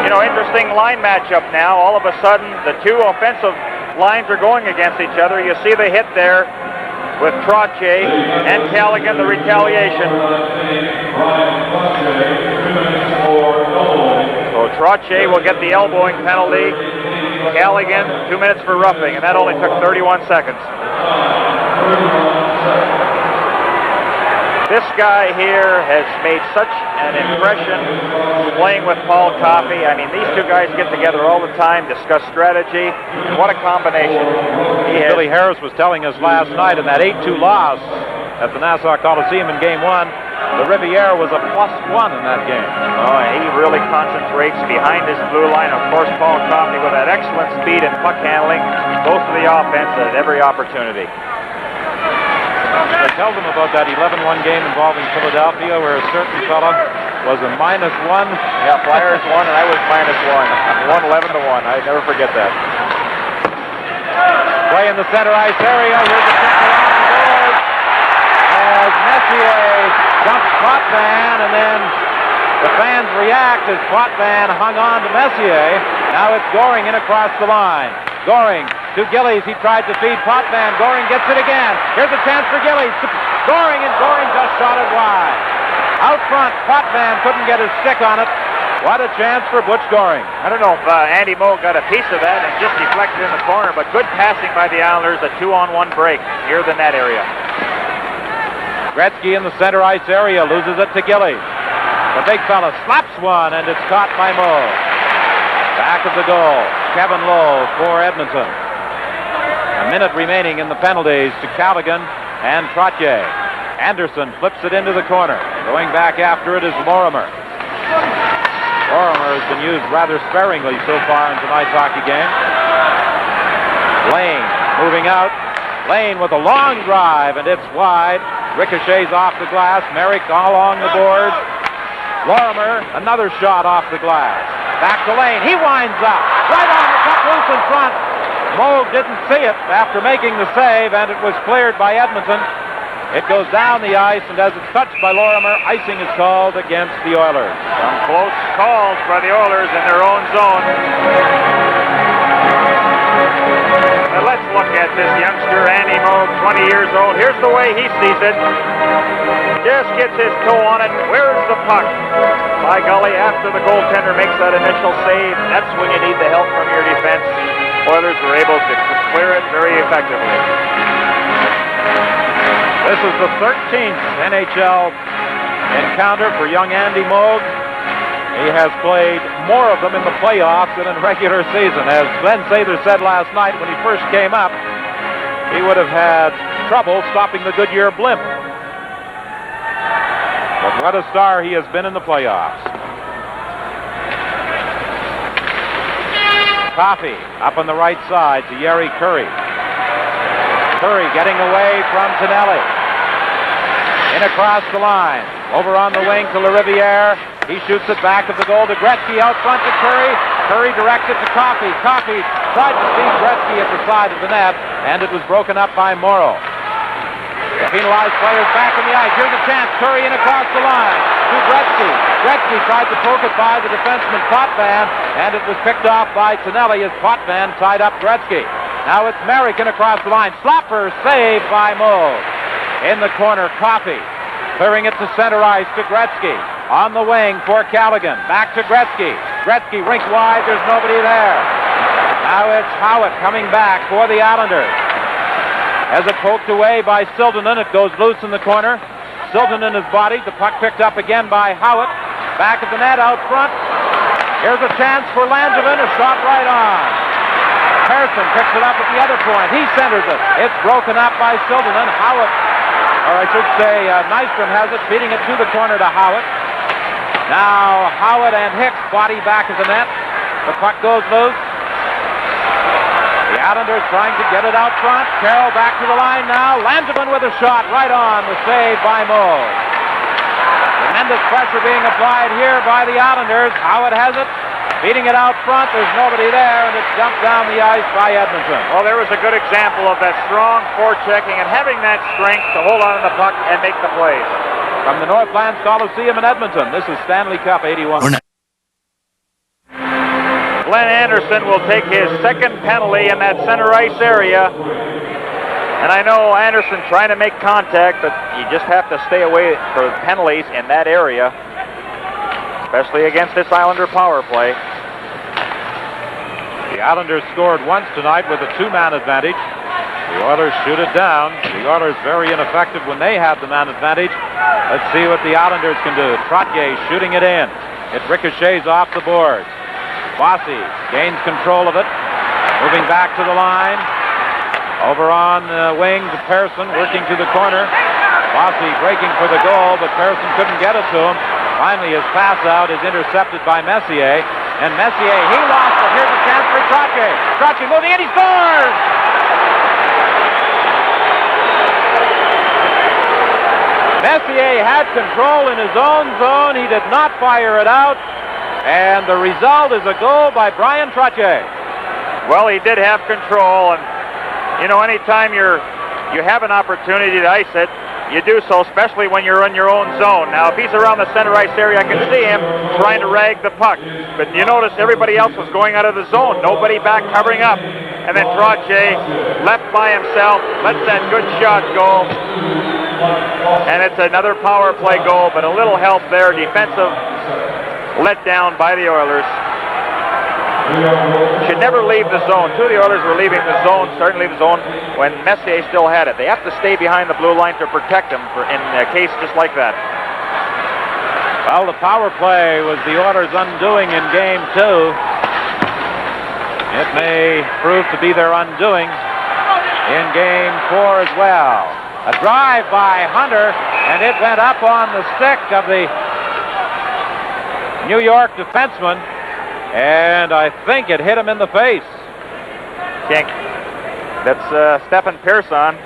You know, interesting line matchup now. All of a sudden, the two offensive lines are going against each other. You see the hit there with Trottier and Callaghan, the retaliation. So Trottier will get the elbowing penalty. Callaghan, 2 minutes for roughing, and that only took 31 seconds. This guy here has made such an impression playing with Paul Coffey. I mean, these two guys get together all the time, discuss strategy, and what a combination. Billy Harris was telling us last night in that 8-2 loss at the Nassau Coliseum in Game 1, the Riviere was a +1 in that game. Oh, he really concentrates behind his blue line. Of course, Paul Coffey with that excellent speed and puck handling goes to the offense at every opportunity. I tell them about that 11-1 game involving Philadelphia where a certain fellow was a -1. Yeah, Flyers won and I was -1. Won 11-1. I never forget that. Play in the center ice area. Here's the kick around the board as Messьe jumps Potvin, and then the fans react as Potvin hung on to Messьe. Now it's Goring in across the line. Goring to Gillies. He tried to feed Potvin. Goring gets it again. Here's a chance for Gillies. Goring, and Goring just shot it wide. Out front, Potvin couldn't get his stick on it. What a chance for Butch Goring. I don't know if Andy Moe got a piece of that and just deflected in the corner, but good passing by the Islanders, a 2-on-1 break near the net area. Grettzki in the center ice area loses it to Gillies. The big fella slaps one, and it's caught by Moe. Back of the goal, Kevin Lowe for Edmonton. A minute remaining in the penalties to Callaghan and Trottier. Anderson flips it into the corner. Going back after it is Lorimer. Lorimer has been used rather sparingly so far in tonight's hockey game. Lane moving out. Lane with a long drive, and it's wide. Ricochets off the glass. Merrik all along the boards. Lorimer, another shot off the glass. Back to Lane. He winds up. Right on the puck loose in front. Moe didn't see it after making the save, and it was cleared by Edmonton. It goes down the ice, and as it's touched by Lorimer, icing is called against the Oilers. Some close calls by the Oilers in their own zone. Now let's look at this youngster, Andy Moe, 20 years old. Here's the way he sees it. Just gets his toe on it. Where's the puck? By golly, after the goaltender makes that initial save, that's when you need the help from your defense. Oilers were able to clear it very effectively. This is the 13th NHL encounter for young Andy Moe. He has played more of them in the playoffs than in regular season. As Glenn Sather said last night when he first came up, he would have had trouble stopping the Goodyear blimp. But what a star he has been in the playoffs. Coffey up on the right side to Jari Kurri. Kurri getting away from Tонелли. In across the line. Over on the wing to Lariviere. He shoots it back of the goal to Grettzki out front to Kurri. Kurri directed to Coffey. Coffey tried to beat Grettzki at the side of the net, and it was broken up by Morrow. The penalized players back in the ice. Here's a chance. Kurri in across the line to Grettzki. Grettzki tried to poke it by the defenseman Potvin, and it was picked off by Tонелли as Potvin tied up Grettzki. Now it's Merrik in across the line. Slapper saved by Moe. In the corner, Coffey clearing it to center ice to Grettzki. On the wing for Callaghan. Back to Grettzki. Grettzki rink wide. There's nobody there. Now it's Howitt coming back for the Islanders. As it poked away by Siltanen, it goes loose in the corner. Siltanen is bodied. The puck picked up again by Howitt. Back of the net out front. Here's a chance for Langevin. A shot right on. Persson picks it up at the other point. He centers it. It's broken up by Siltanen. Howitt, or I should say Nistrom has it, feeding it to the corner to Howitt. Now Howitt and Hicks body back of the net. The puck goes loose. The Islanders trying to get it out front. Carroll back to the line now. Langevin with a shot right on. The save by Moe. Tremendous pressure being applied here by the Islanders. Howitt has it. Beating it out front, there's nobody there, and it's dumped down the ice by Edmonton. Well, there was a good example of that strong forechecking and having that strength to hold on to the puck and make the plays. From the Northlands Coliseum in Edmonton, this is Stanley Cup 81. Glenn Anderson will take his second penalty in that center ice area. And I know Anderson trying to make contact, but you just have to stay away for penalties in that area, especially against this Islander power play. The Islanders scored once tonight with a two-man advantage. The Oilers shoot it down. The Oilers very ineffective when they have the man advantage. Let's see what the Islanders can do. Trottier shooting it in. It ricochets off the boards. Bossy gains control of it. Moving back to the line. Over on the wing to Persson, working to the corner. Bossy breaking for the goal, but Persson couldn't get it to him. Finally, his pass out is intercepted by Messье. And Messьe, he lost it. Here's a chance for Trottier. Trottier moving in, he scores! Messьe had control in his own zone. He did not fire it out. And the result is a goal by Brian Trottier. Well, he did have control, and you know, anytime you have an opportunity to ice it, you do so, especially when you're in your own zone. Now, if he's around the center ice area, I can see him trying to rag the puck. But you notice everybody else was going out of the zone. Nobody back covering up. And then Trottier, left by himself, lets that good shot go. And it's another power play goal, but a little help there. Defensive letdown by the Oilers. Should never leave the zone. Two of the Oilers were leaving the zone, starting to leave the zone when Messье still had it. They have to stay behind the blue line to protect him in a case just like that. Well, the power play was the Oilers' undoing in Game 2. It may prove to be their undoing in Game 4 as well. A drive by Hunter, and it went up on the stick of the New York defenseman. And I think it hit him in the face. That's Stefan Persson.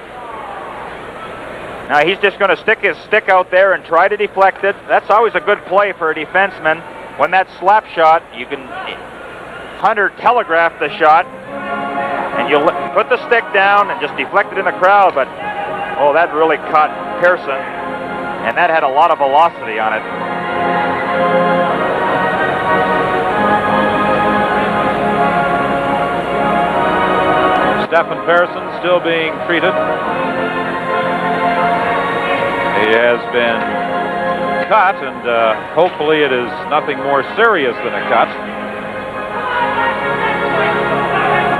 Now he's just going to stick his stick out there and try to deflect it. That's always a good play for a defenseman. When that slap shot, Hunter telegraphed the shot, and you put the stick down and just deflect it in the crowd. But oh, that really caught Persson, and that had a lot of velocity on it. Stefan Persson still being treated. He has been cut, and hopefully it is nothing more serious than a cut.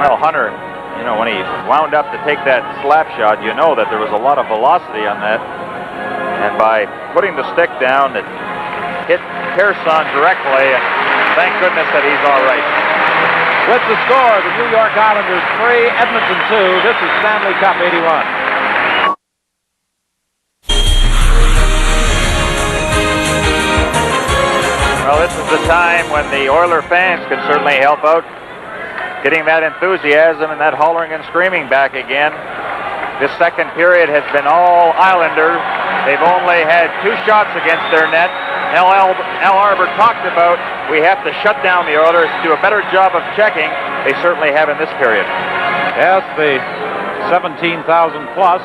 Well, Hunter, you know, when he wound up to take that slap shot, you know that there was a lot of velocity on that. And by putting the stick down, it hit Persson directly, and thank goodness that he's all right. With the score, the New York Islanders 3, Edmonton 2. This is Stanley Cup 81. Well, this is the time when the Oiler fans can certainly help out, getting that enthusiasm and that hollering and screaming back again. This second period has been all Islanders. They've only had 2 shots against their net. Al Arbor talked about we have to shut down the Oilers, do a better job of checking. They certainly have in this period. Yes, the 17,000 plus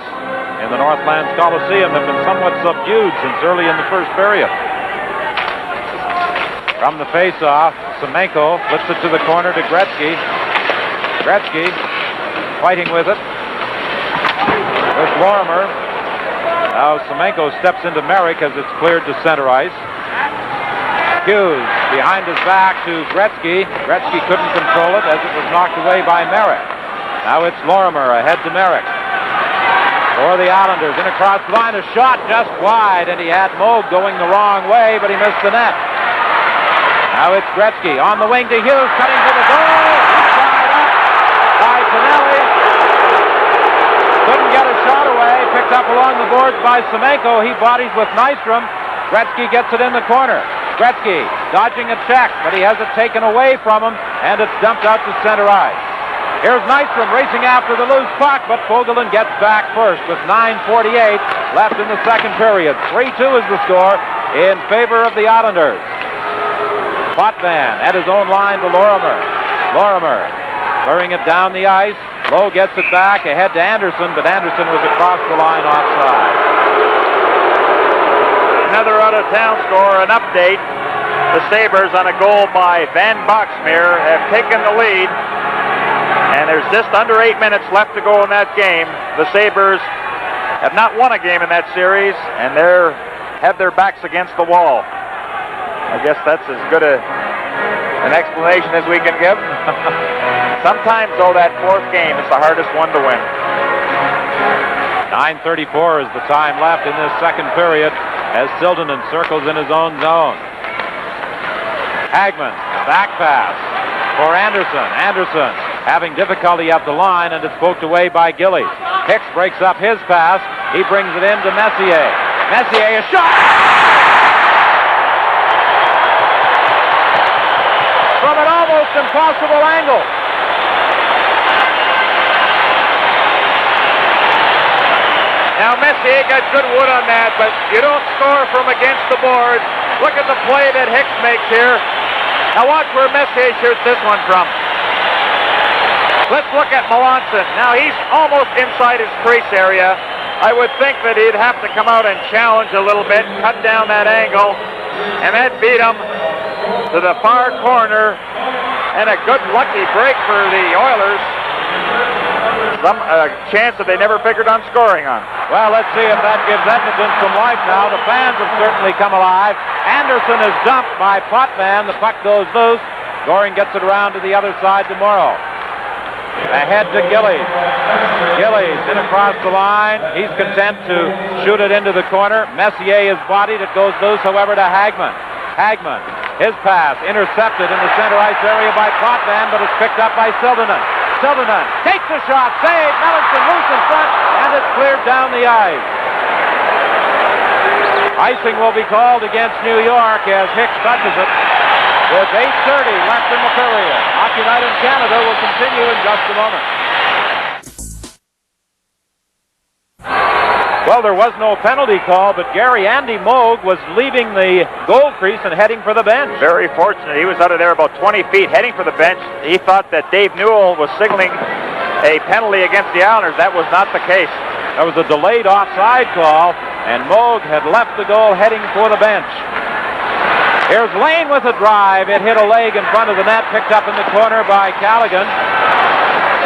in the Northlands Coliseum have been somewhat subdued since early in the first period. From the face-off, Semenko flips it to the corner to Grettzki. Grettzki fighting with it. There's Lorimer. Now Semenko steps into Merrik as it's cleared to center ice. Hughes behind his back to Grettzki. Grettzki couldn't control it as it was knocked away by Merrik. Now it's Lorimer ahead to Merrik. For the Islanders, in across the line, a shot just wide, and he had Moog going the wrong way, but he missed the net. Now it's Grettzki on the wing to Hughes, cutting for the goal. He's tied up by Tonelli. Couldn't get a shot away. Picked up along the boards by Semenko. He bodies with Nistrom. Grettzki gets it in the corner. Grettzki dodging a check, but he has it taken away from him, and it's dumped out to center ice. Here's Nistrom racing after the loose puck, but Fogelin gets back first with 9:48 left in the second period. 3-2 is the score in favor of the Islanders. Potvin at his own line to Lorimer. Lorimer clearing it down the ice. Lowe gets it back ahead to Anderson, but Anderson was across the line offside. Another out-of-town score, an update. The Sabres on a goal by Van Boxmeer have taken the lead, and there's just under 8 minutes left to go in that game. The Sabres have not won a game in that series, and they have their backs against the wall. I guess that's as good an explanation as we can give. Sometimes, though, that fourth game is the hardest one to win. 9:34 is the time left in this second period as Siltanen circles in his own zone. Hagman, back pass for Anderson. Anderson having difficulty up the line, and it's poked away by Gillies. Hicks breaks up his pass. He brings it in to Messье. Messьe, a shot! From an almost impossible angle. Now, Messьe got good wood on that, but you don't score from against the boards. Look at the play that Hicks makes here. Now watch where Messьe shoots this one from. Let's look at Melanson. Now he's almost inside his crease area. I would think that he'd have to come out and challenge a little bit, cut down that angle, and that beat him to the far corner. And a good lucky break for the Oilers. Some chance that they never figured on scoring on. Well, let's see if that gives Edmonton some life now. The fans have certainly come alive. Anderson is dumped by Potvin. The puck goes loose. Goring gets it around to the other side to Morrow. Ahead to Gillies. Gillies in across the line. He's content to shoot it into the corner. Messьe is bodied. It goes loose, however, to Hagman. Hagman, his pass intercepted in the center ice area by Potvin, but it's picked up by Siltanen. Siltanen takes the shot, saved, Melanson loose in front, and it's cleared down the ice. Icing will be called against New York as Hicks touches it. With 8:30 left in the period. Hockey Night in Canada will continue in just a moment. Well, there was no penalty call, but Gary Andy Moog was leaving the goal crease and heading for the bench. Very fortunate. He was out of there about 20 feet heading for the bench. He thought that Dave Newell was signaling a penalty against the Islanders. That was not the case. That was a delayed offside call, and Moog had left the goal heading for the bench. Here's Lane with a drive. It hit a leg in front of the net, picked up in the corner by Callaghan.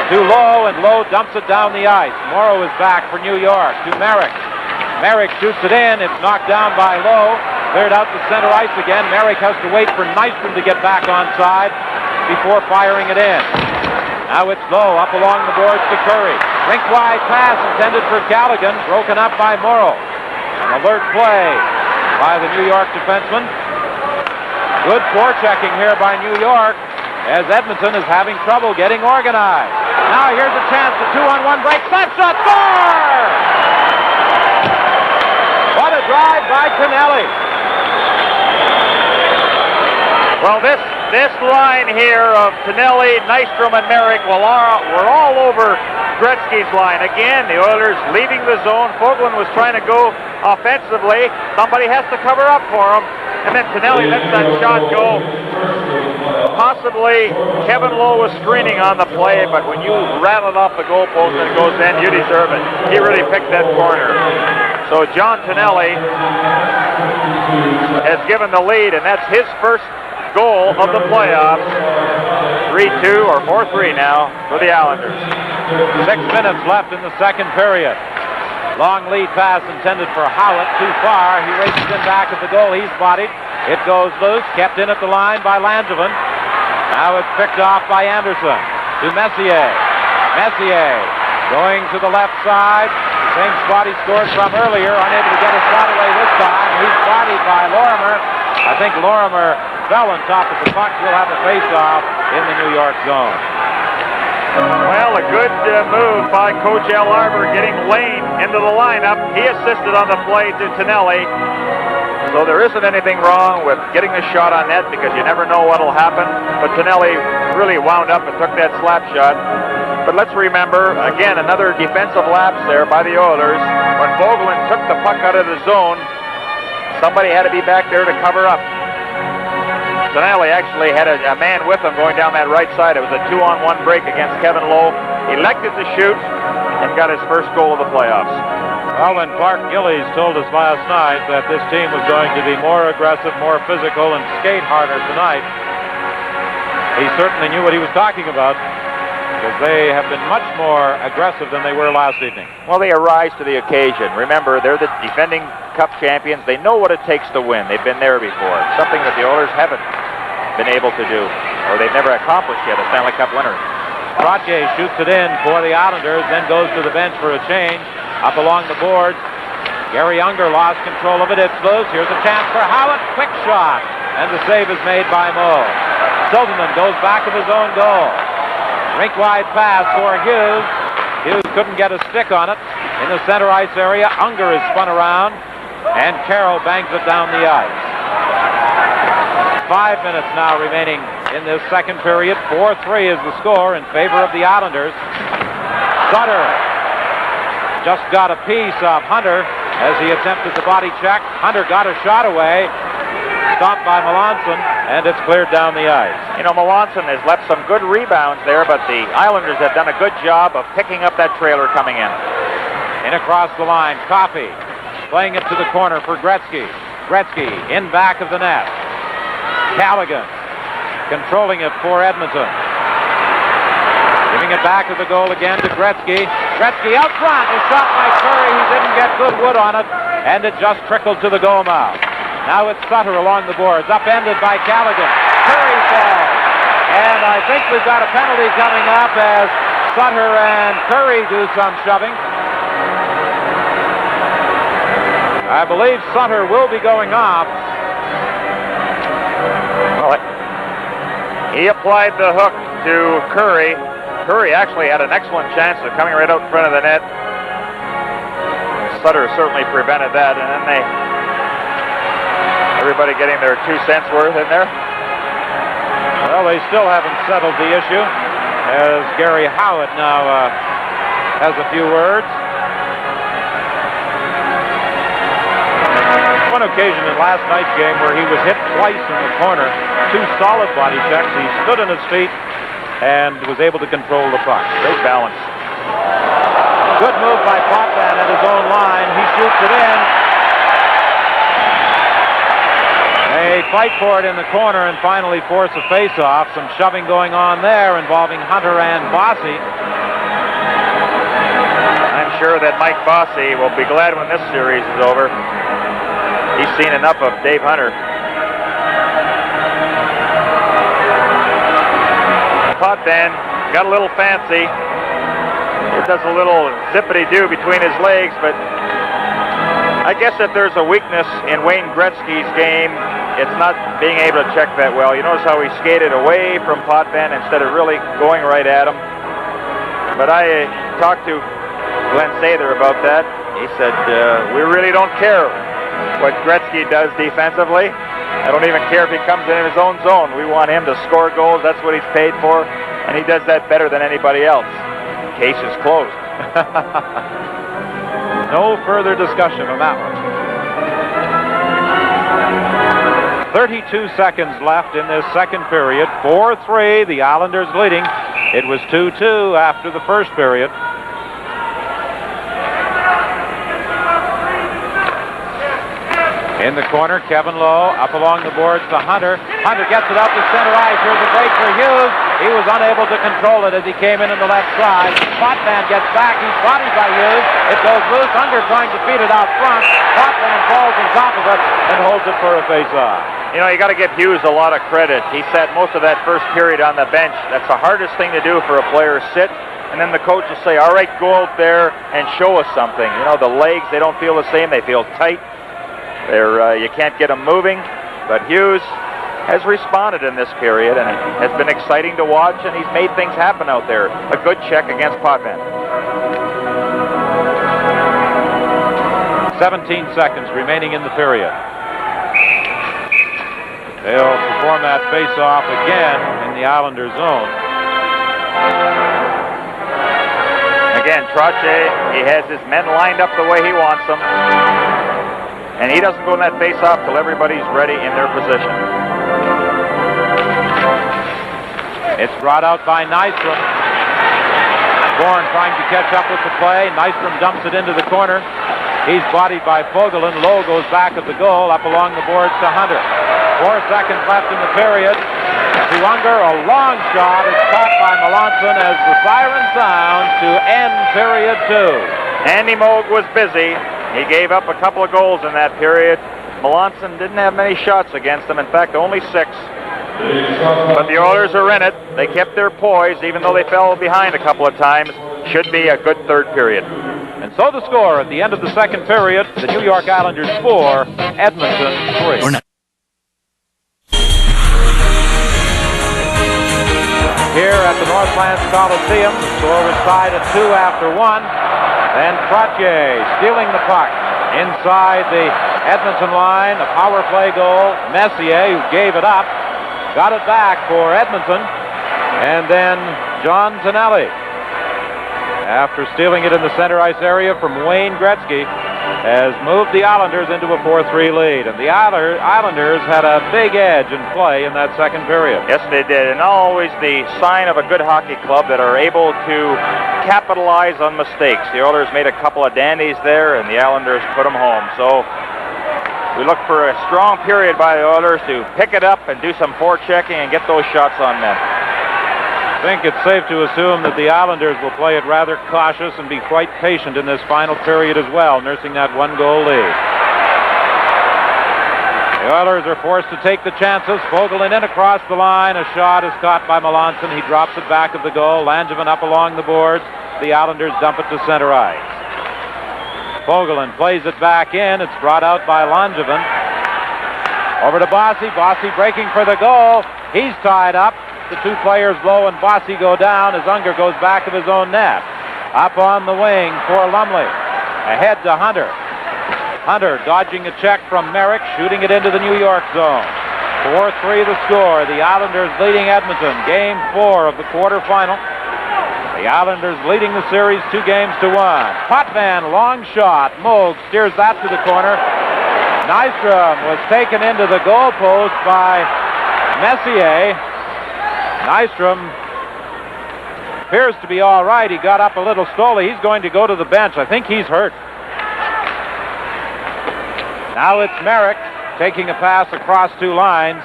To Lowe, and Lowe dumps it down the ice. Morrow is back for New York to Merrik. Merrik shoots it in. It's knocked down by Lowe. Cleared out to center ice again. Merrik has to wait for Nystroem to get back onside before firing it in. Now it's Lowe up along the boards to Curry. Rink-wide pass intended for Callaghan, broken up by Morrow. An alert play by the New York defenseman. Good forechecking here by New York as Edmonton is having trouble getting organized. Now here's a chance, the 2-on-1 break, slap shot, score! What a drive by Tonnelli. Well, this line here of Tonnelli, Nystroem, and Merrik were all over Grettzky's line. Again, the Oilers leaving the zone. Fogelin was trying to go offensively. Somebody has to cover up for him. And then Tonnelli lets that shot go. Possibly Kevin Lowe was screening on the play, but when you rattle it off the goalpost and it goes in, you deserve it. He really picked that corner. So John Tonnelli has given the lead, and that's his first goal of the playoffs. 3-2 or 4-3 now for the Islanders. 6 minutes left in the second period. Long lead pass intended for Howlett, too far. He races in back at the goal. He's bodied. It goes loose, kept in at the line by Langevin. Now it's picked off by Anderson to Messье. Messьe going to the left side. Same spot he scored from earlier. Unable to get a shot away this time. He's bodied by Lorimer. I think Lorimer fell on top of the puck. We'll have a face-off in the New York zone. Well, a good move by Coach Al Arbour getting Lane into the lineup. He assisted on the play to Tonnelli. So there isn't anything wrong with getting the shot on net because you never know what will happen. But Tonnelli really wound up and took that slap shot. But let's remember, again, another defensive lapse there by the Oilers. When Fogelin took the puck out of the zone, somebody had to be back there to cover up. Tonelli actually had a man with him going down that right side. It was a 2-on-1 break against Kevin Lowe. Elected to shoot and got his first goal of the playoffs. Well, when Clark Gillies told us last night that this team was going to be more aggressive, more physical, and skate harder tonight, he certainly knew what he was talking about, because they have been much more aggressive than they were last evening. Well, they arise to the occasion. Remember, they're the defending Cup champions. They know what it takes to win. They've been there before. Something that the Oilers haven't been able to do, or they've never accomplished yet, a Stanley Cup winner. Trottier shoots it in for the Islanders, then goes to the bench for a change. Up along the boards, Gary Unger lost control of it. It's loose. Here's a chance for Howard. Quick shot, and the save is made by Moe. Silverman goes back of his own goal. Rink-wide pass for Hughes. Hughes couldn't get a stick on it. In the center ice area, Unger is spun around, and Carroll bangs it down the ice. 5 minutes now remaining in this second period. 4-3 is the score in favor of the Islanders. Sutter just got a piece of Hunter as he attempted the body check. Hunter got a shot away, stopped by Melanson, and it's cleared down the ice. You know, Melanson has left some good rebounds there, but the Islanders have done a good job of picking up that trailer coming in. In across the line, Coffey playing it to the corner for Grettzki. Grettzki in back of the net. Callaghan controlling it for Edmonton. Giving it back to the goal again to Grettzki. Grettzki out front. A shot by Curry. He didn't get good wood on it, and it just trickled to the goal mouth. Now it's Sutter along the boards, upended by Callaghan. Curry falls. And I think we've got a penalty coming up as Sutter and Curry do some shoving. I believe Sutter will be going off. Well, he applied the hook to Curry. Curry actually had an excellent chance of coming right out in front of the net. Sutter certainly prevented that, and then everybody getting their 2 cents worth in there. Well, they still haven't settled the issue, as Gary Howitt now has a few words. One occasion in last night's game where he was hit twice in the corner, 2 solid body checks. He stood on his feet and was able to control the puck. Great balance. Good move by Potvin at his own line. He shoots it in. They fight for it in the corner and finally force a face-off. Some shoving going on there involving Hunter and Bossy. I'm sure that Mike Bossy will be glad when this series is over. He's seen enough of Dave Hunter. Potvin got a little fancy. He does a little zippity-doo between his legs, but I guess if there's a weakness in Wayne Gretzky's game, it's not being able to check that well. You notice how he skated away from Potvin instead of really going right at him. But I talked to Glenn Sather about that. He said, we really don't care what Grettzky does defensively. I don't even care if he comes in his own zone. We want him to score goals. That's what he's paid for, and he does that better than anybody else. Case is closed. No further discussion on that one. 32 seconds left in this second period. 4-3, the Islanders leading. It was 2-2 after the first period. In the corner, Kevin Lowe up along the boards to Hunter. Hunter gets it up to center ice. Here's a break for Hughes. He was unable to control it as he came in on the left side. Potvin gets back. He's bodied by Hughes. It goes loose. Unger trying to feed it out front. Potvin falls on top of it and holds it for a face-off. You know, you got to give Hughes a lot of credit. He sat most of that first period on the bench. That's the hardest thing to do for a player, sit. And then the coach will say, all right, go out there and show us something. You know, the legs, they don't feel the same. They feel tight. You can't get them moving, but Hughes has responded in this period, and it has been exciting to watch, and he's made things happen out there. A good check against Potvin. 17 seconds remaining in the period. They'll perform that face-off again in the Islanders' zone. Again, Trottier, he has his men lined up the way he wants them. And he doesn't go in that face-off till everybody's ready in their position. It's brought out by Nistrom. Bourne trying to catch up with the play. Nistrom dumps it into the corner. He's bodied by Fogelin. Lowe goes back of the goal, up along the boards to Hunter. 4 seconds left in the period. To Unger, a long shot is caught by Melanson as the siren sounds to end period 2. Andy Moog was busy. He gave up a couple of goals in that period. Melanson didn't have many shots against him. In fact, only 6. But the Oilers are in it. They kept their poise, even though they fell behind a couple of times. Should be a good third period. And so the score at the end of the second period, the New York Islanders 4, Edmonton 3. Here at the Northlands Coliseum, the score was tied at 2 after 1. Then Trottier stealing the puck inside the Edmonton line, a power play goal. Messьe, who gave it up, got it back for Edmonton. And then John Tonnelli, after stealing it in the center ice area from Wayne Grettzky, has moved the Islanders into a 4-3 lead. And the Islanders had a big edge in play in that second period. Yes, they did. And always the sign of a good hockey club that are able to capitalize on mistakes. The Oilers made a couple of dandies there, and the Islanders put them home. So we look for a strong period by the Oilers to pick it up and do some forechecking and get those shots on net. I think it's safe to assume that the Islanders will play it rather cautious and be quite patient in this final period as well, nursing that 1-goal lead. The Oilers are forced to take the chances. Fogelin in across the line. A shot is caught by Melanson. He drops it back of the goal. Langevin up along the boards. The Islanders dump it to center ice. Fogelin plays it back in. It's brought out by Langevin. Over to Bossy. Bossy breaking for the goal. He's tied up. The 2 players, Lowe and Bossy, go down as Unger goes back of his own net. Up on the wing for Lumley. Ahead to Hunter. Hunter dodging a check from Merrik, shooting it into the New York zone. 4-3 the score. The Islanders leading Edmonton. Game 4 of the quarterfinal. The Islanders leading the series 2-1. Potvin, long shot. Moog steers that to the corner. Nistrom was taken into the goalpost by Messьe. Nistrom appears to be all right. He got up a little slowly. He's going to go to the bench. I think he's hurt. Now it's Merrik taking a pass across 2 lines,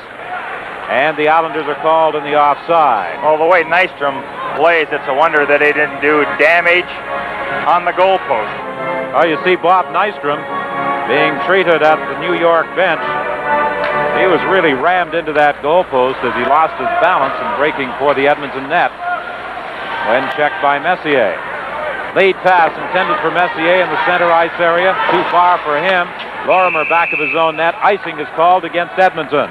and the Islanders are called in the offside. Well, the way Nistrom plays, it's a wonder that he didn't do damage on the goalpost. Oh, you see Bob Nistrom being treated at the New York bench. He was really rammed into that goalpost as he lost his balance and breaking for the Edmonton net when checked by Messьe. Lead pass intended for Messьe in the center ice area. Too far for him. Lorimer back of his own net. Icing is called against Edmonton.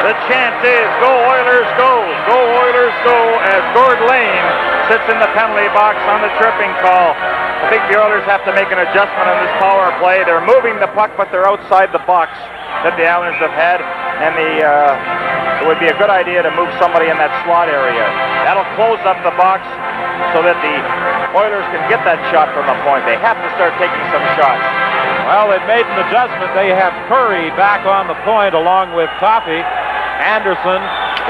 The chant is go Oilers go! Go Oilers go as Gord Lane sits in the penalty box on the tripping call. I think the Oilers have to make an adjustment on this power play. They're moving the puck, but they're outside the box that the Islanders have had, and it would be a good idea to move somebody in that slot area. That'll close up the box so that the Oilers can get that shot from the point. They have to start taking some shots. Well, they've made an adjustment. They have Curry back on the point along with Coffey. Anderson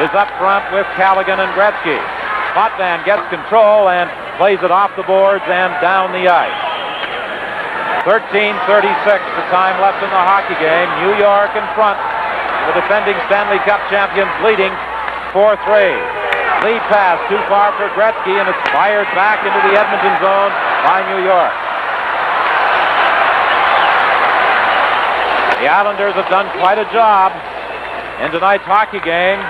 is up front with Callaghan and Grettzky. Potvin gets control and plays it off the boards and down the ice. 13:36, the time left in the hockey game. New York in front. The defending Stanley Cup champions leading 4-3. Lead pass too far for Grettzky, and it's fired back into the Edmonton zone by New York. The Islanders have done quite a job in tonight's hockey game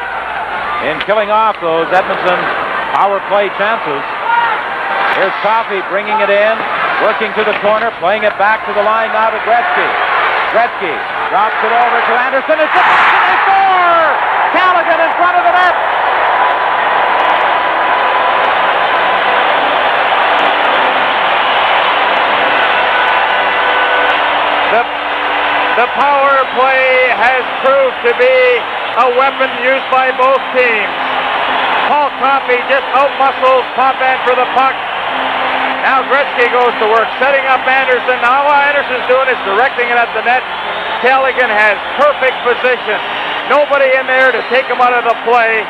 in killing off those Edmonton power play chances. Here's Coffey bringing it in, working to the corner, playing it back to the line now to Grettzky. Grettzky drops it over to Anderson. It's a box and they score! Callaghan in front of the net. The power play has proved to be a weapon used by both teams. Paul Coffey just out-muscles Potvin for the puck. Now Grettzky goes to work, setting up Anderson. Now what Anderson's doing is directing it at the net. Callaghan has perfect position. Nobody in there to take him out of the play.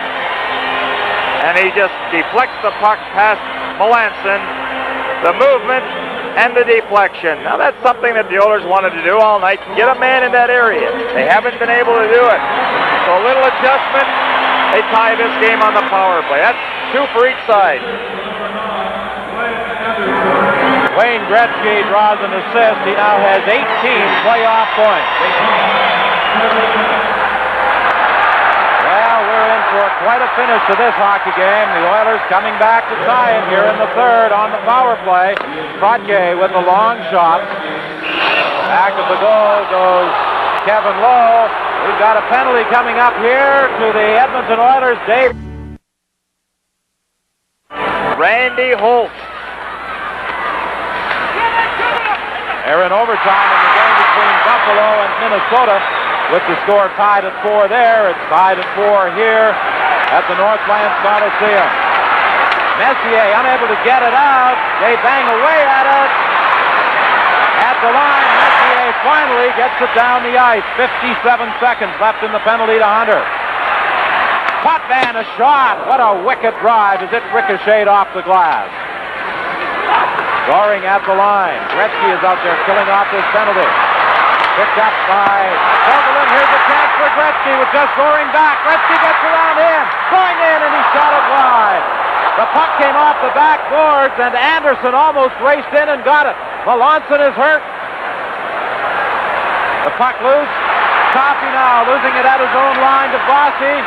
and he just deflects the puck past Melanson. The movement and the deflection. Now that's something that the Oilers wanted to do all night, get a man in that area. They haven't been able to do it. So a little adjustment, they tie this game on the power play. That's 2 for each side. Wayne Grettzky draws an assist. He now has 18 playoff points. Well, we're in for quite a finish to this hockey game. The Oilers coming back to tie it here in the third on the power play. Trottier with the long shot. Back of the goal goes Kevin Lowe. We've got a penalty coming up here to the Edmonton Oilers. Dave. Randy Holt. They're in overtime in the game between Buffalo and Minnesota, with the score tied at 4 there. It's tied at 4 here at the Northland Coliseum. Messьe unable to get it out. They bang away at it. At the line, Messьe finally gets it down the ice. 57 seconds left in the penalty to Hunter. Potvin, a shot. What a wicked drive as it ricocheted off the glass. Scoring at the line. Grettzky is out there killing off this penalty. Picked up by Sutherland. Here's a chance for Grettzky with just scoring back. Grettzky gets around in. Going in, and he shot it wide. The puck came off the backboards, and Anderson almost raced in and got it. Melanson is hurt. The puck loose. Coffey now losing it at his own line to Bossy.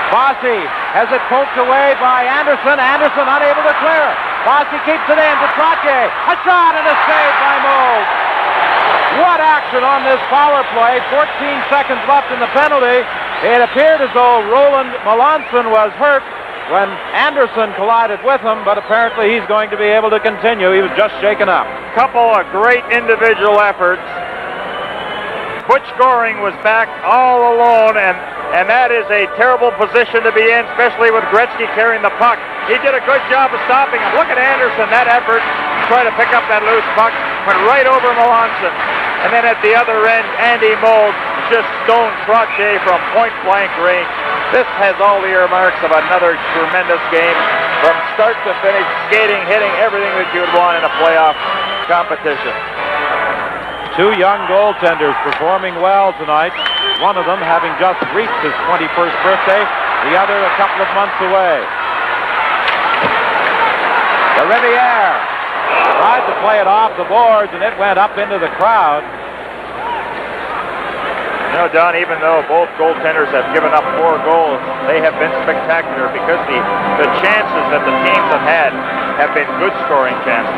Bossy has it poked away by Anderson. Anderson unable to clear it. Bossy keeps it in to Trottier. A shot and a save by Mold. What action on this power play. 14 seconds left in the penalty. It appeared as though Roland Melanson was hurt when Anderson collided with him, but apparently he's going to be able to continue. He was just shaken up. Couple of great individual efforts. Butch Goring was back all alone, and that is a terrible position to be in, especially with Grettzky carrying the puck. He did a good job of stopping him. Look at Anderson, that effort to try to pick up that loose puck, went right over Melanson. And then at the other end, Andy Mold just stoned Trottier from point-blank range. This has all the earmarks of another tremendous game. From start to finish, skating, hitting, everything that you would want in a playoff competition. 2 young goaltenders performing well tonight. One of them having just reached his 21st birthday, the other a couple of months away. Lariviere tried to play it off the boards, and it went up into the crowd. You know, Don, even though both goaltenders have given up 4 goals, they have been spectacular because the chances that the teams have been good scoring chances.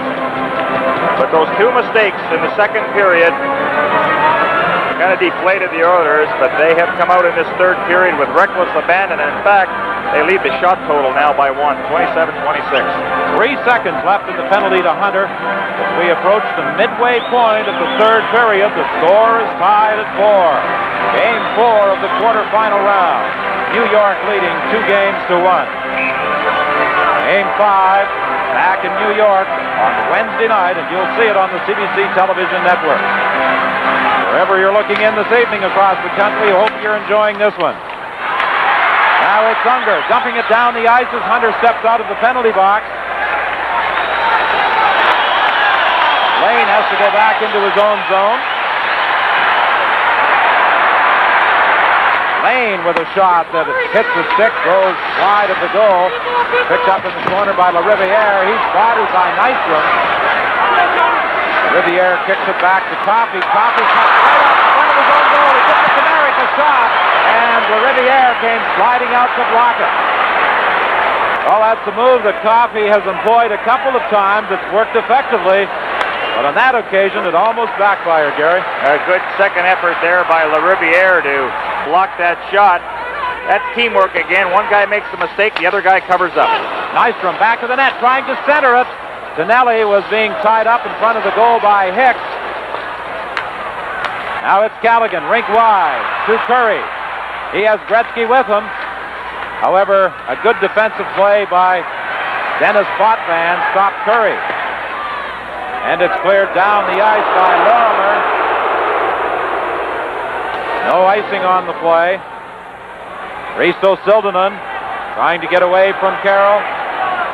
But those 2 mistakes in the second period kind of deflated the Oilers, but they have come out in this third period with reckless abandon. And in fact, they lead the shot total now by 1, 27-26. 3 seconds left in the penalty to Hunter. As we approach the midway point of the third period, the score is tied at 4. Game 4 of the quarterfinal round. New York leading 2 games to 1. Game 5. Back in New York on Wednesday night, and you'll see it on the CBC television network. Wherever you're looking in this evening across the country, hope you're enjoying this one. Now it's Unger dumping it down the ice as Hunter steps out of the penalty box. Lane has to go back into his own zone. Lane with a shot that hits the stick, goes wide of the goal. Picked up in the corner by Lariviere. He's spotted by Nistrom. Lariviere kicks it back to Coffey. Coffey cuts right up in front of his own goal. He gives it to Merrik, a shot, and Lariviere came sliding out to block it. Well, that's a move that Coffey has employed a couple of times. It's worked effectively. But on that occasion, it almost backfired, Gary. A good second effort there by Lariviere to block that shot. That's teamwork again. One guy makes a mistake, the other guy covers up. Nystrom back to the net, trying to center it. Tонelli was being tied up in front of the goal by Hicks. Now it's Callaghan, rink wide, to Curry. He has Grettzky with him. However, a good defensive play by Dennis Potvin stopped Curry. And it's cleared down the ice by Lorimer. No icing on the play. Risto Siltanen trying to get away from Carroll.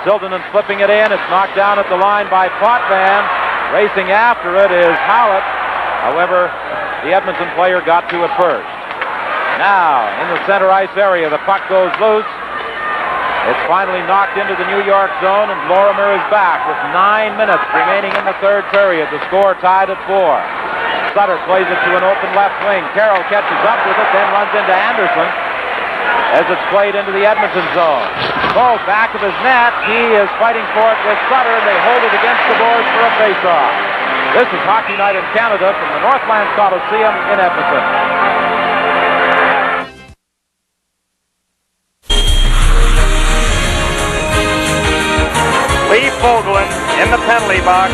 Siltanen flipping it in. It's knocked down at the line by Potvin. Racing after it is Howlett. However, the Edmonton player got to it first. Now, in the center ice area, the puck goes loose. It's finally knocked into the New York zone, and Lorimer is back with 9 minutes remaining in the third period. The score tied at 4. Sutter plays it to an open left wing. Carroll catches up with it, then runs into Anderson as it's played into the Edmonton zone. Ball back of his net. He is fighting for it with Sutter, and they hold it against the boards for a face-off. This is Hockey Night in Canada from the Northland Coliseum in Edmonton. Lee Fogelin in the penalty box.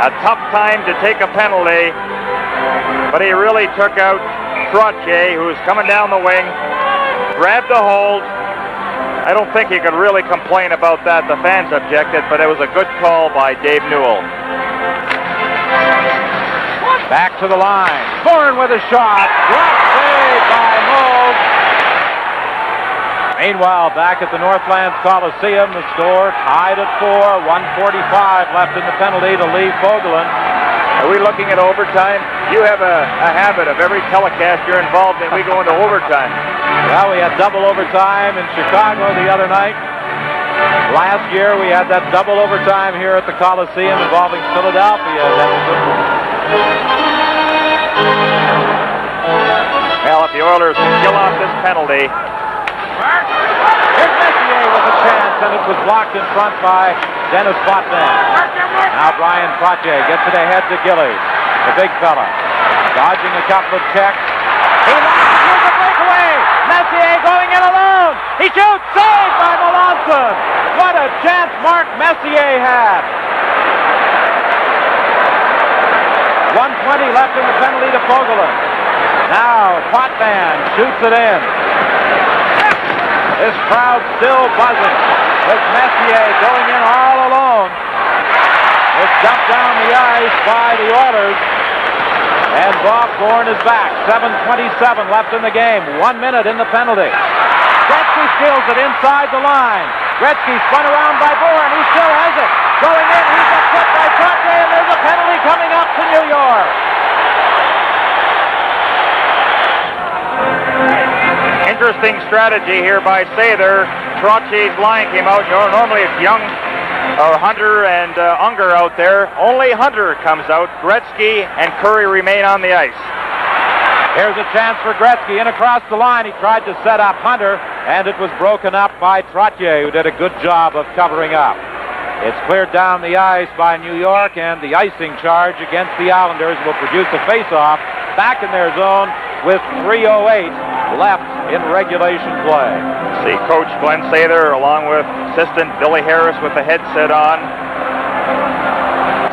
A tough time to take a penalty, but he really took out Trottier, who's coming down the wing, grabbed a hold. I don't think he could really complain about that. The fans objected, but it was a good call by Dave Newell. Back to the line. Bourne with a shot. Block save by Moog. Meanwhile, back at the Northlands Coliseum, the score tied at 4. 1:45 left in the penalty to Lee Fogelin. Are we looking at overtime? You have a habit of every telecast you're involved in, we go into overtime. Well, we had double overtime in Chicago the other night. Last year, we had that double overtime here at the Coliseum involving Philadelphia. Well, if the Oilers can kill off this penalty. Here's Messье with a chance, and it was blocked in front by Dennis Potvin. Now Brian Trottier gets it ahead to Gilly, the big fella, dodging a couple of checks. He launches the breakaway. Messьe going in alone. He shoots, saved by Melanson. What a chance Mark Messьe had. 1:20 left in the penalty to Fogelin. Now Potvin shoots it in. This crowd still buzzing with Messьe going in all alone. It's dumped down the ice by the Oilers. And Bob Bourne is back. 7:27 left in the game. 1 minute in the penalty. Grettzky steals it inside the line. Grettzky spun around by Bourne. He still has it. Going in. He's upset by Trottier, and there's a penalty coming up to New York. Interesting strategy here by Sather. Trottier's line came out. Normally it's Young or Hunter and Unger out there. Only Hunter comes out. Grettzky and Kurri remain on the ice. Here's a chance for Grettzky in across the line. He tried to set up Hunter, and it was broken up by Trottier, who did a good job of covering up. It's cleared down the ice by New York, and the icing charge against the Islanders will produce a face-off back in their zone with 3:08 left in regulation play. See Coach Glenn Sather along with assistant Billy Harris with the headset on.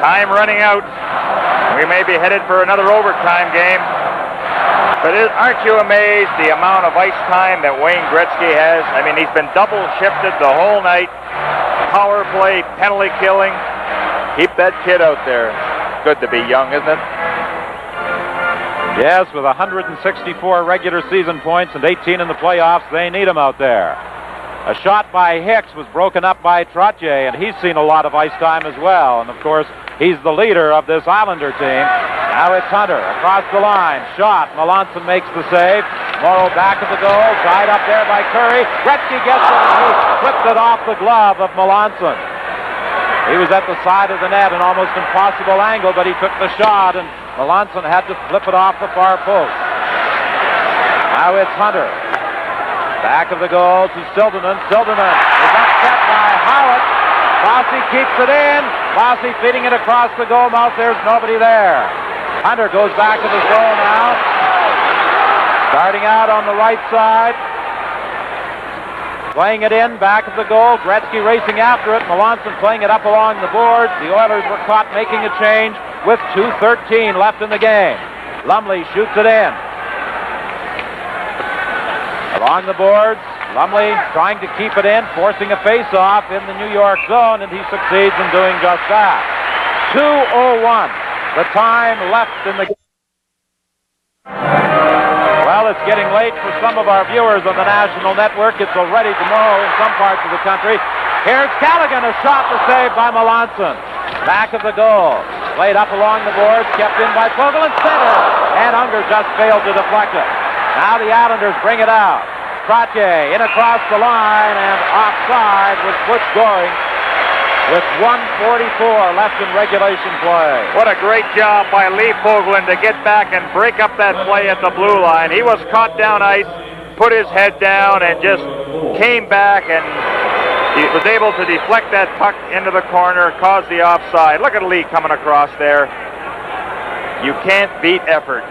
Time running out. We may be headed for another overtime game. But aren't you amazed the amount of ice time that Wayne Grettzky has? I mean, he's been double shifted the whole night. Power play, penalty killing. Keep that kid out there. Good to be young, isn't it? Yes, with 164 regular season points and 18 in the playoffs, they need him out there. A shot by Hicks was broken up by Trottier, and he's seen a lot of ice time as well. And, of course, he's the leader of this Islander team. Now it's Hunter across the line. Shot. Melanson makes the save. Morrow back of the goal. Tied up there by Kurri. Grettzky gets it, and he flipped it off the glove of Melanson. He was at the side of the net, an almost impossible angle, but he took the shot, and Melanson had to flip it off the far post. Now it's Hunter. Back of the goal to Siltanen. Siltanen is upset by Howlett. Fossey keeps it in. Fossey feeding it across the goal mouth. There's nobody there. Hunter goes back to the goal now. Starting out on the right side. Playing it in, back of the goal. Grettzky racing after it. Melanson playing it up along the boards. The Oilers were caught making a change with 2:13 left in the game. Lumley shoots it in. Along the boards, Lumley trying to keep it in, forcing a face-off in the New York zone, and he succeeds in doing just that. 2:01, the time left in the game. Well, it's getting late for some of our viewers on the national network. It's already tomorrow in some parts of the country. Here's Callaghan, a shot to save by Melanson. Back of the goal. Played up along the boards, kept in by Fogle and center. And Unger just failed to deflect it. Now the Islanders bring it out. Trottier in across the line and offside with Butch going with 1:44 left in regulation play. What a great job by Lee Fogelin to get back and break up that play at the blue line. He was caught down ice, put his head down, and just came back, and he was able to deflect that puck into the corner, cause the offside. Look at Lee coming across there. You can't beat effort.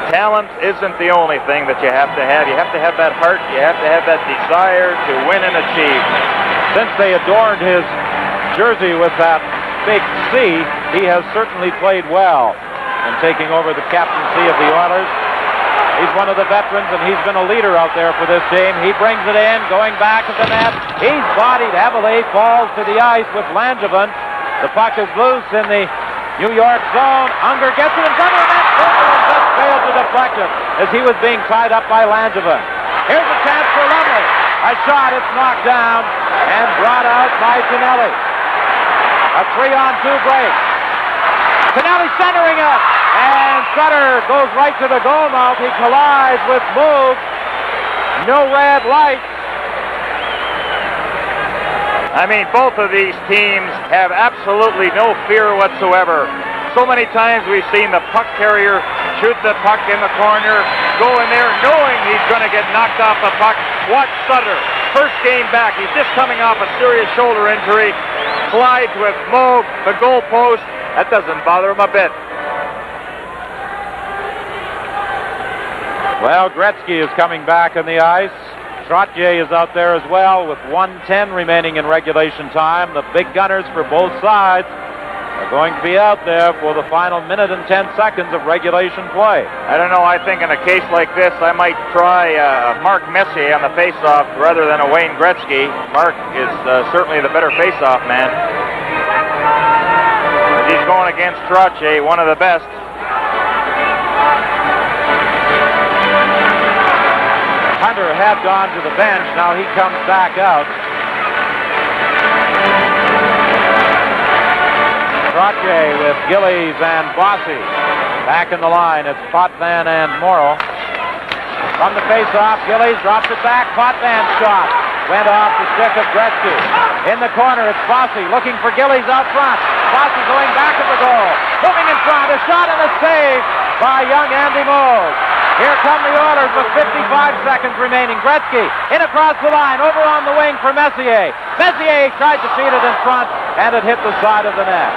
Talent isn't the only thing that you have to have. You have to have that heart. You have to have that desire to win and achieve. Since they adorned his jersey with that big C, he has certainly played well in taking over the captaincy of the Oilers. He's one of the veterans, and he's been a leader out there for this team. He brings it in, going back at the net. He's bodied heavily, falls to the ice with Langevin. The puck is loose in the New York zone. Unger gets it in front of the net. Fogelin just failed to deflect it as he was being tied up by Langevin. Here's a chance for Lumley. A shot, it's knocked down and brought out by Tonnelli. A 3-on-2 break. Tonnelli centering it, and Sutter goes right to the goal mouth. He collides with Moog. No red light. I mean, both of these teams have absolutely no fear whatsoever. So many times we've seen the puck carrier shoot the puck in the corner, go in there knowing he's going to get knocked off the puck. Watch Sutter. First game back. He's just coming off a serious shoulder injury. Slides with Moog, the goal post. That doesn't bother him a bit. Well, Grettzki is coming back on the ice. Trottier is out there as well with 1:10 remaining in regulation time. The big gunners for both sides are going to be out there for the final minute and 10 seconds of regulation play. I don't know. I think in a case like this, I might try Mark Messьe on the faceoff rather than a Wayne Grettzki. Mark is certainly the better faceoff man. But he's going against Trottier, one of the best. Hunter had gone to the bench. Now he comes back out. Trottier with Gillies and Bossy. Back in the line, it's Potvin and Morrow. From the face-off, Gillies drops it back. Potvin shot. Went off the stick of Grettzki. In the corner, it's Bossy looking for Gillies out front. Bossy going back at the goal. Moving in front, a shot and a save by young Andy Moog. Here come the Oilers with 55 seconds remaining. Grettzki in across the line, over on the wing for Messьe. Messьe tried to feed it in front, and it hit the side of the net.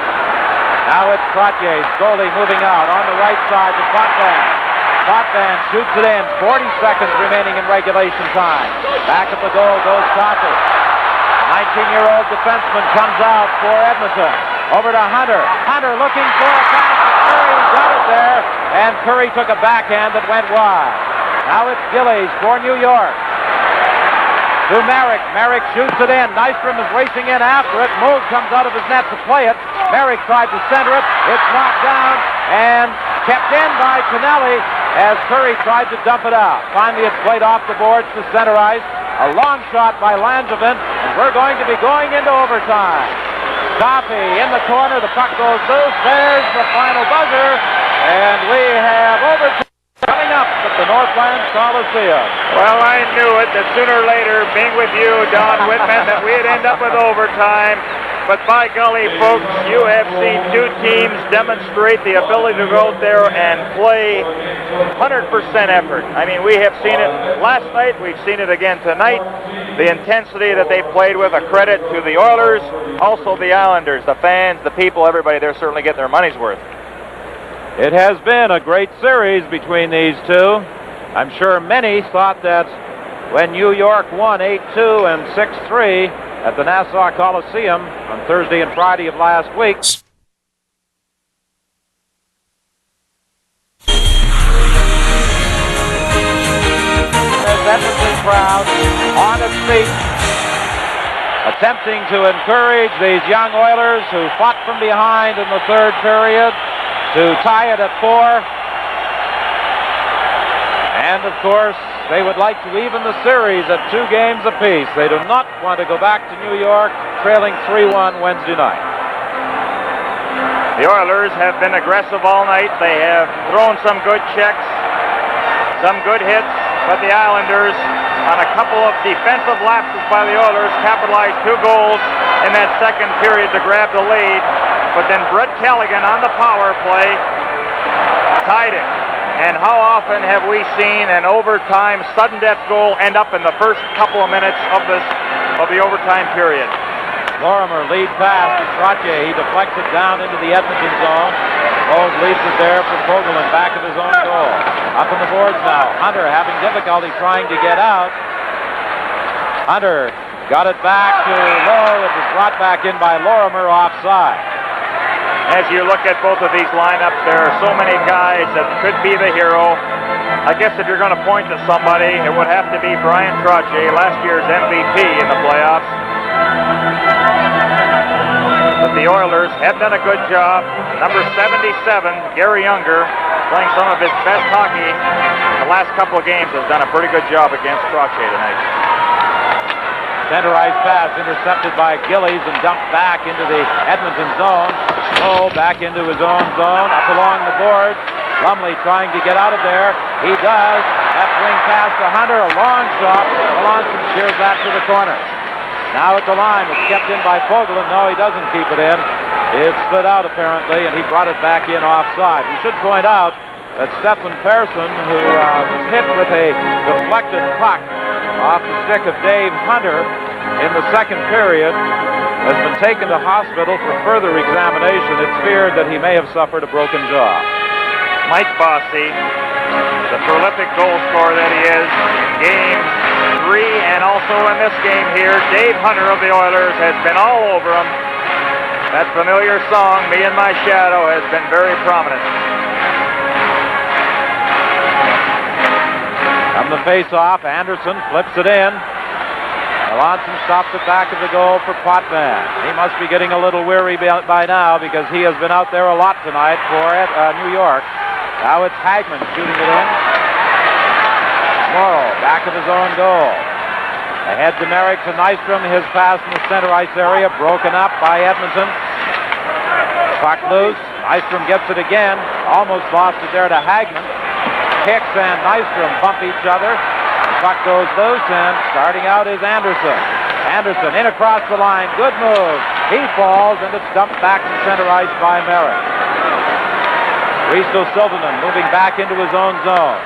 Now it's Trottier slowly moving out on the right side to Potvin. Potvin shoots it in. 40 seconds remaining in regulation time. Back at the goal goes Coffey. 19-year-old defenseman comes out for Edmonton. Over to Hunter. Hunter looking for a pass. Curry got it there, and Curry took a backhand that went wide. Now it's Gillies for New York. To Merrik. Merrik shoots it in. Nistrom is racing in after it. Moog comes out of his net to play it. Merrik tried to center it. It's knocked down and kept in by Tonnelli as Curry tried to dump it out. Finally, it's played off the boards to center ice. A long shot by Langevin, and we're going to be going into overtime. Coffey in the corner. The puck goes loose. There's the final buzzer, and we have overtime coming up at the Northland Coliseum. Well, I knew it that sooner or later, being with you, Don Whitman, that we'd end up with overtime. But by golly, folks, you have seen two teams demonstrate the ability to go out there and play 100% effort. I mean, we have seen it last night. We've seen it again tonight. The intensity that they played with, a credit to the Oilers, also the Islanders, the fans, the people, everybody. They're certainly getting their money's worth. It has been a great series between these two. I'm sure many thought that when New York won 8-2 and 6-3 at the Nassau Coliseum on Thursday and Friday of last week. There's Edmonton crowd on its feet, attempting to encourage these young Oilers who fought from behind in the third period to tie it at 4. And, of course, they would like to even the series at 2 games apiece. They do not want to go back to New York trailing 3-1 Wednesday night. The Oilers have been aggressive all night. They have thrown some good checks, some good hits, but the Islanders, on a couple of defensive lapses by the Oilers, capitalized 2 goals in that second period to grab the lead. But then Brett Callaghan on the power play tied it. And how often have we seen an overtime sudden death goal end up in the first couple of minutes of the overtime period? Lorimer lead pass to Trottier. He deflects it down into the Edmonton zone. Bowes leaves it there for Fogelman back of his own goal. Up on the boards now. Hunter having difficulty trying to get out. Hunter got it back to Lowe. It was brought back in by Lorimer offside. As you look at both of these lineups, there are so many guys that could be the hero. I guess if you're going to point to somebody, it would have to be Brian Trottier, last year's MVP in the playoffs. But the Oilers have done a good job. Number 77, Gary Younger, playing some of his best hockey the last couple of games, has done a pretty good job against Trottier tonight. Center ice pass intercepted by Gillies and dumped back into the Edmonton zone. Lowe back into his own zone, up along the boards. Lumley trying to get out of there. He does. Left wing pass to Hunter, a long shot. Melanson shears that to the corner. Now at the line, it's kept in by Fogelman. No, he doesn't keep it in. It slid out apparently, and he brought it back in offside. We should point out that Stefan Persson, who was hit with a deflected puck off the stick of Dave Hunter in the second period, has been taken to hospital for further examination. It's feared that he may have suffered a broken jaw. Mike Bossy, the prolific goal scorer that he is, Game 3 and also in this game here, Dave Hunter of the Oilers has been all over him. That familiar song, Me and My Shadow, has been very prominent. From the face-off, Anderson flips it in. Melanson stops it back of the goal for Potvin. He must be getting a little weary by now because he has been out there a lot tonight for New York. Now it's Hagman shooting it in. Morrow back of his own goal. Ahead to Merrik, to Nistrom. His pass in the center ice area broken up by Edmonton. Puck loose. Nistrom gets it again. Almost lost it there to Hagman. Hicks and Nistrom bump each other. Puck goes loose, and starting out is Anderson. Anderson in across the line. Good move. He falls, and it's dumped back to center ice by Merrik. Risto Silverman moving back into his own zone.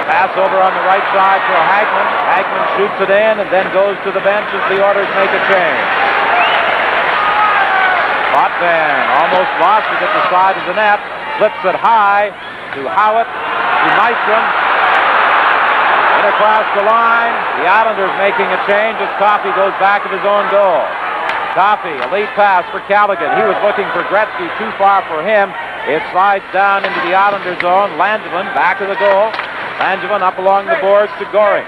Pass over on the right side for Hagman. Hagman shoots it in and then goes to the bench as the Oilers make a change. Potvin almost lost it at the side of the net. Flips it high to Howitt, to Nystrom. In across the line. The Islanders making a change as Coffey goes back of his own goal. Coffey, a lead pass for Callaghan. He was looking for Grettzky, too far for him. It slides down into the Islander zone. Langevin back of the goal. Langevin up along the boards to Goring.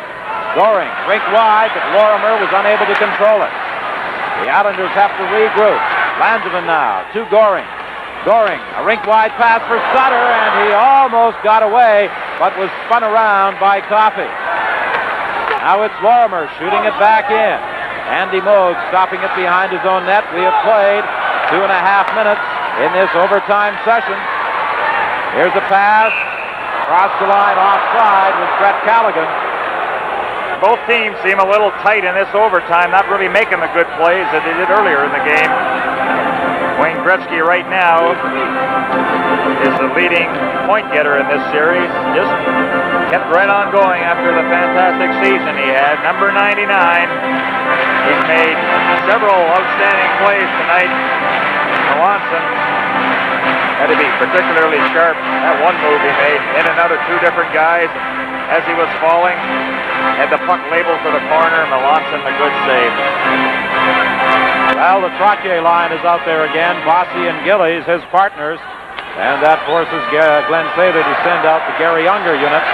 Goring, rink wide, but Lorimer was unable to control it. The Islanders have to regroup. Langevin now to Goring. Goring, a rink-wide pass for Sutter, and he almost got away, but was spun around by Coffey. Now it's Lorimer shooting it back in. Andy Moog stopping it behind his own net. We have played 2.5 minutes in this overtime session. Here's a pass. Across the line offside with Brett Callaghan. Both teams seem a little tight in this overtime, not really making the good plays that they did earlier in the game. Wayne Grettzky right now is the leading point getter in this series. Just kept right on going after the fantastic season he had. Number 99. He's made several outstanding plays tonight. Melanson had to be particularly sharp. That one move he made, in another two different guys as he was falling. Had the puck labeled for the corner. Melanson, the good save. Well, the Trottier line is out there again. Bossy and Gillies, his partners. And that forces Glenn Sather to send out the Gary Unger unit.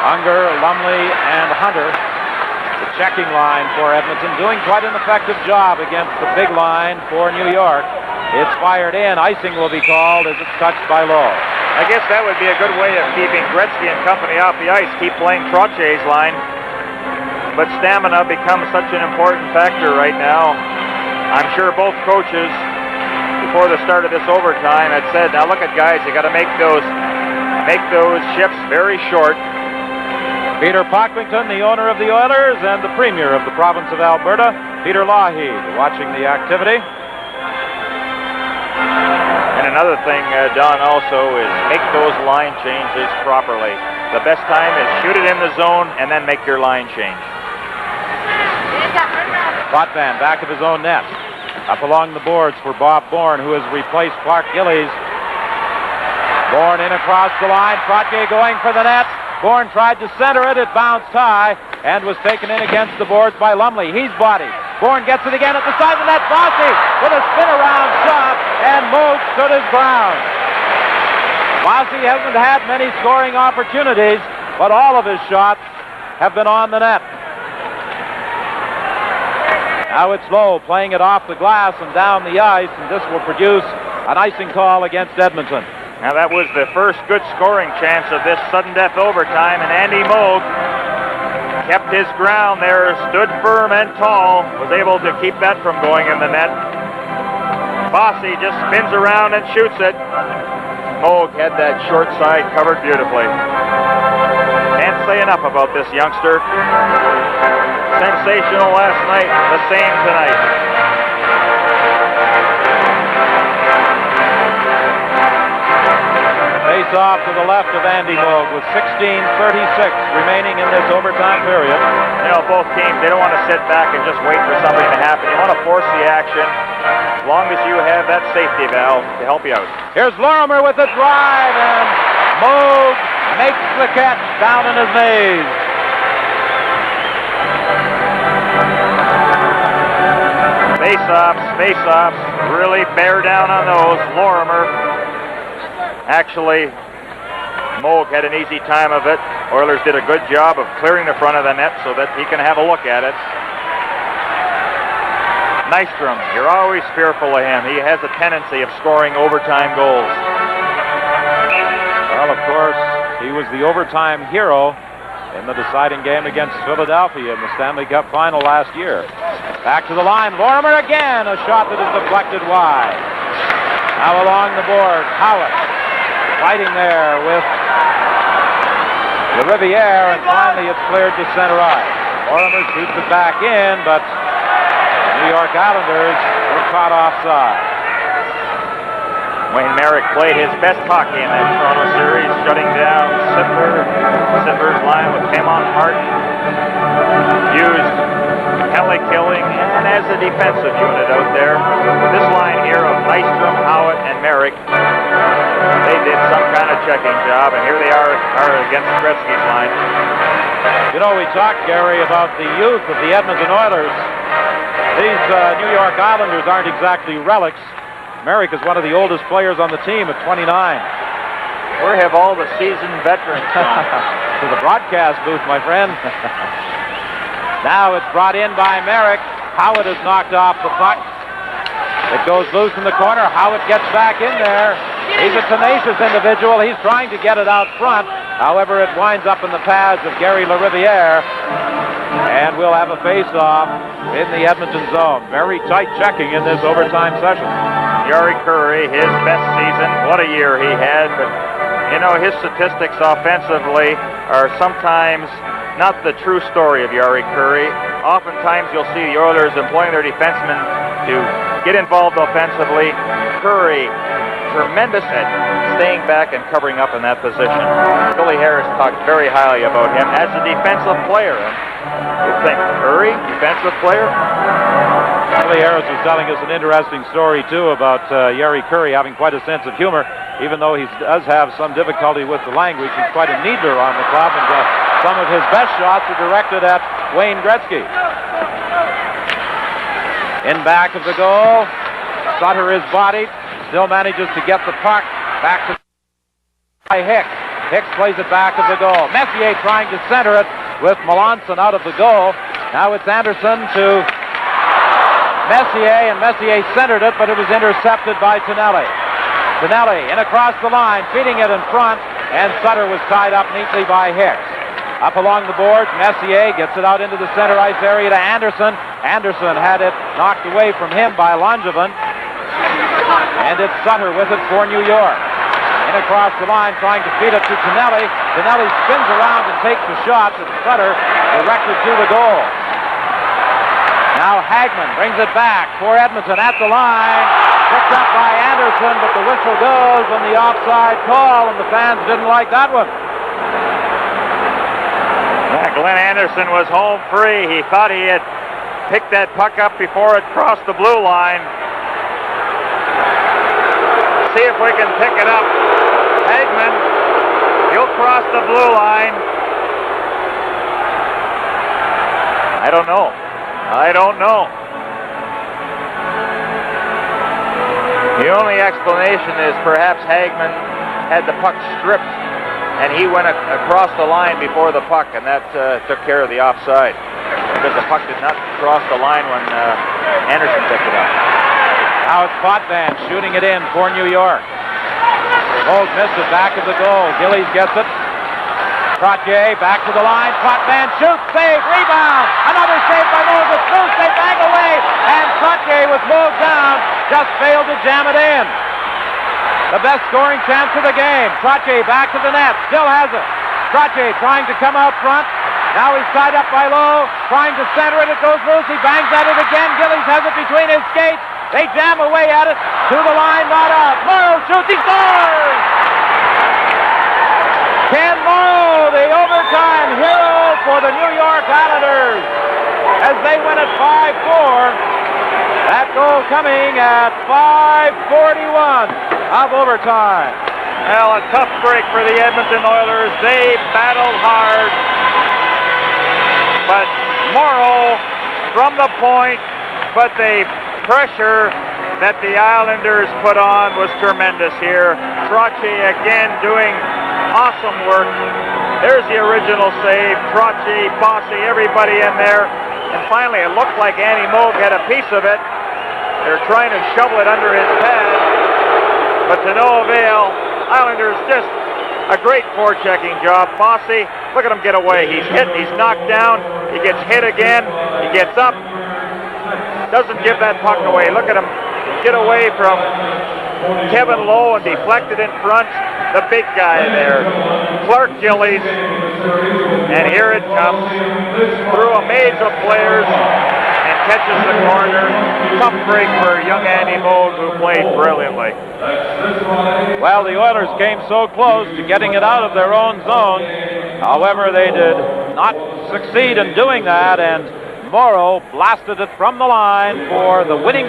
Unger, Lumley, and Hunter. The checking line for Edmonton, doing quite an effective job against the big line for New York. It's fired in. Icing will be called as it's touched by Lowe. I guess that would be a good way of keeping Grettzki and company off the ice. Keep playing Trotier's line. But stamina becomes such an important factor right now. I'm sure both coaches, before the start of this overtime, had said, now look at guys, you got to make those shifts very short. Peter Pocklington, the owner of the Oilers and the premier of the province of Alberta, Peter Lougheed, watching the activity. And another thing, Don, also is make those line changes properly. The best time is shoot it in the zone and then make your line change. Potvin back of his own net. Up along the boards for Bob Bourne, who has replaced Clark Gillies. Bourne in across the line. Trottier going for the net. Bourne tried to center it. It bounced high and was taken in against the boards by Lumley. He's bodied. Bourne gets it again at the side of the net. Bossy with a spin-around shot, and Moog stood his ground. Bossy hasn't had many scoring opportunities, but all of his shots have been on the net. Now it's Lowe playing it off the glass and down the ice, and this will produce an icing call against Edmonton. Now that was the first good scoring chance of this sudden death overtime, and Andy Moog kept his ground there, stood firm and tall, was able to keep that from going in the net. Bossy just spins around and shoots it. Moog had that short side covered beautifully. Can't say enough about this youngster. Sensational last night, the same tonight. Face off to the left of Andy Moog with 16:36 remaining in this overtime period. You know, both teams, they don't want to sit back and just wait for something to happen. You want to force the action as long as you have that safety valve to help you out. Here's Lorimer with the drive, and Moog makes the catch down in his knees. Face-offs, really bear down on those. Lorimer, actually, Moog had an easy time of it. Oilers did a good job of clearing the front of the net so that he can have a look at it. Nistrom, you're always fearful of him. He has a tendency of scoring overtime goals. Well, of course, he was the overtime hero in the deciding game against Philadelphia in the Stanley Cup final last year. Back to the line, Lorimer again, a shot that is deflected wide. Now along the board, Howard fighting there with Lariviere, and finally it's cleared to center ice. Lorimer shoots it back in, but the New York Islanders were caught offside. Wayne Merrik played his best hockey in that Toronto series, shutting down Sitler's line with him on Mark. Used Kelly killing and as a defensive unit out there. This line here of Nistrom, Howitt, and Merrik, they did some kind of checking job, and here they are against Gretzky's line. You know, we talked, Gary, about the youth of the Edmonton Oilers. These New York Islanders aren't exactly relics. Merrik is one of the oldest players on the team at 29. Where have all the seasoned veterans gone? To the broadcast booth, my friend. Now it's brought in by Merrik. Howitt is knocked off the puck. It goes loose in the corner. Howitt gets back in there. He's a tenacious individual. He's trying to get it out front. However, it winds up in the pads of Gary Lariviere. And we'll have a face-off in the Edmonton zone. Very tight checking in this overtime session. Jari Kurri, his best season. What a year he had. But, you know, his statistics offensively are sometimes not the true story of Jari Kurri. Oftentimes you'll see the Oilers employing their defensemen to get involved offensively. Kurri, tremendous at staying back and covering up in that position. Billy Harris talked very highly about him as a defensive player. You think, Kurri, defensive player? Billy Harris was telling us an interesting story, too, about Jari Kurri having quite a sense of humor. Even though he does have some difficulty with the language, he's quite a needler on the club, and some of his best shots are directed at Wayne Gretzky. In back of the goal, Sutter is bodied, still manages to get the puck back to by Hicks. Hicks plays it back of the goal. Messье trying to center it with Melanson out of the goal. Now it's Anderson to Messьe, and Messьe centered it, but it was intercepted by Tonnelli. Tonelli in across the line, feeding it in front, and Sutter was tied up neatly by Hicks. Up along the boards, Messьe gets it out into the center ice area to Anderson. Anderson had it knocked away from him by Langevin. And it's Sutter with it for New York. In across the line, trying to feed it to Tonelli. Tonelli spins around and takes the shot, and Sutter directed to the goal. Now Hagman brings it back for Edmonton at the line. Picked up by Anderson, but the whistle goes on the offside call, and the fans didn't like that one. Glenn Anderson was home free. He thought he had picked that puck up before it crossed the blue line. See if we can pick it up. Hagman, he'll cross the blue line. I don't know. The only explanation is perhaps Hagman had the puck stripped and he went across the line before the puck, and that took care of the offside, because the puck did not cross the line when Anderson picked it up. Now it's Potvin shooting it in for New York. Moog missed it back of the goal. Gillies gets it. Trottier back to the line. Potvin shoots, save, rebound. Another save by Moog. It's loose, they bang away, and Trottier with Moog down just failed to jam it in. The best scoring chance of the game. Trottier back to the net. Still has it. Trottier trying to come out front. Now he's tied up by Lowe. Trying to center it. It goes loose. He bangs at it again. Gillies has it between his skates. They jam away at it. To the line, not out. Morrow shoots. He scores! Ken Morrow, the overtime hero for the New York Islanders, as they win at 5-4. That goal coming at 5:41 of overtime. Well, a tough break for the Edmonton Oilers. They battled hard, but Morrow from the point, but the pressure that the Islanders put on was tremendous here. Trottier again doing awesome work. There's the original save. Trottier, Bossy, everybody in there. And finally, it looked like Andy Moog had a piece of it. They're trying to shovel it under his pad, but to no avail. Islanders just a great forechecking job. Bossy, look at him get away. He's hit, he's knocked down, he gets hit again, he gets up, doesn't give that puck away. Look at him get away from Kevin Lowe and deflect it in front. The big guy there, Clark Gillies, and here it comes through a maze of players and catches the corner. Tough break for young Andy Moog, who played brilliantly. Well, the Oilers came so close to getting it out of their own zone. However, they did not succeed in doing that, and Morrow blasted it from the line for the winning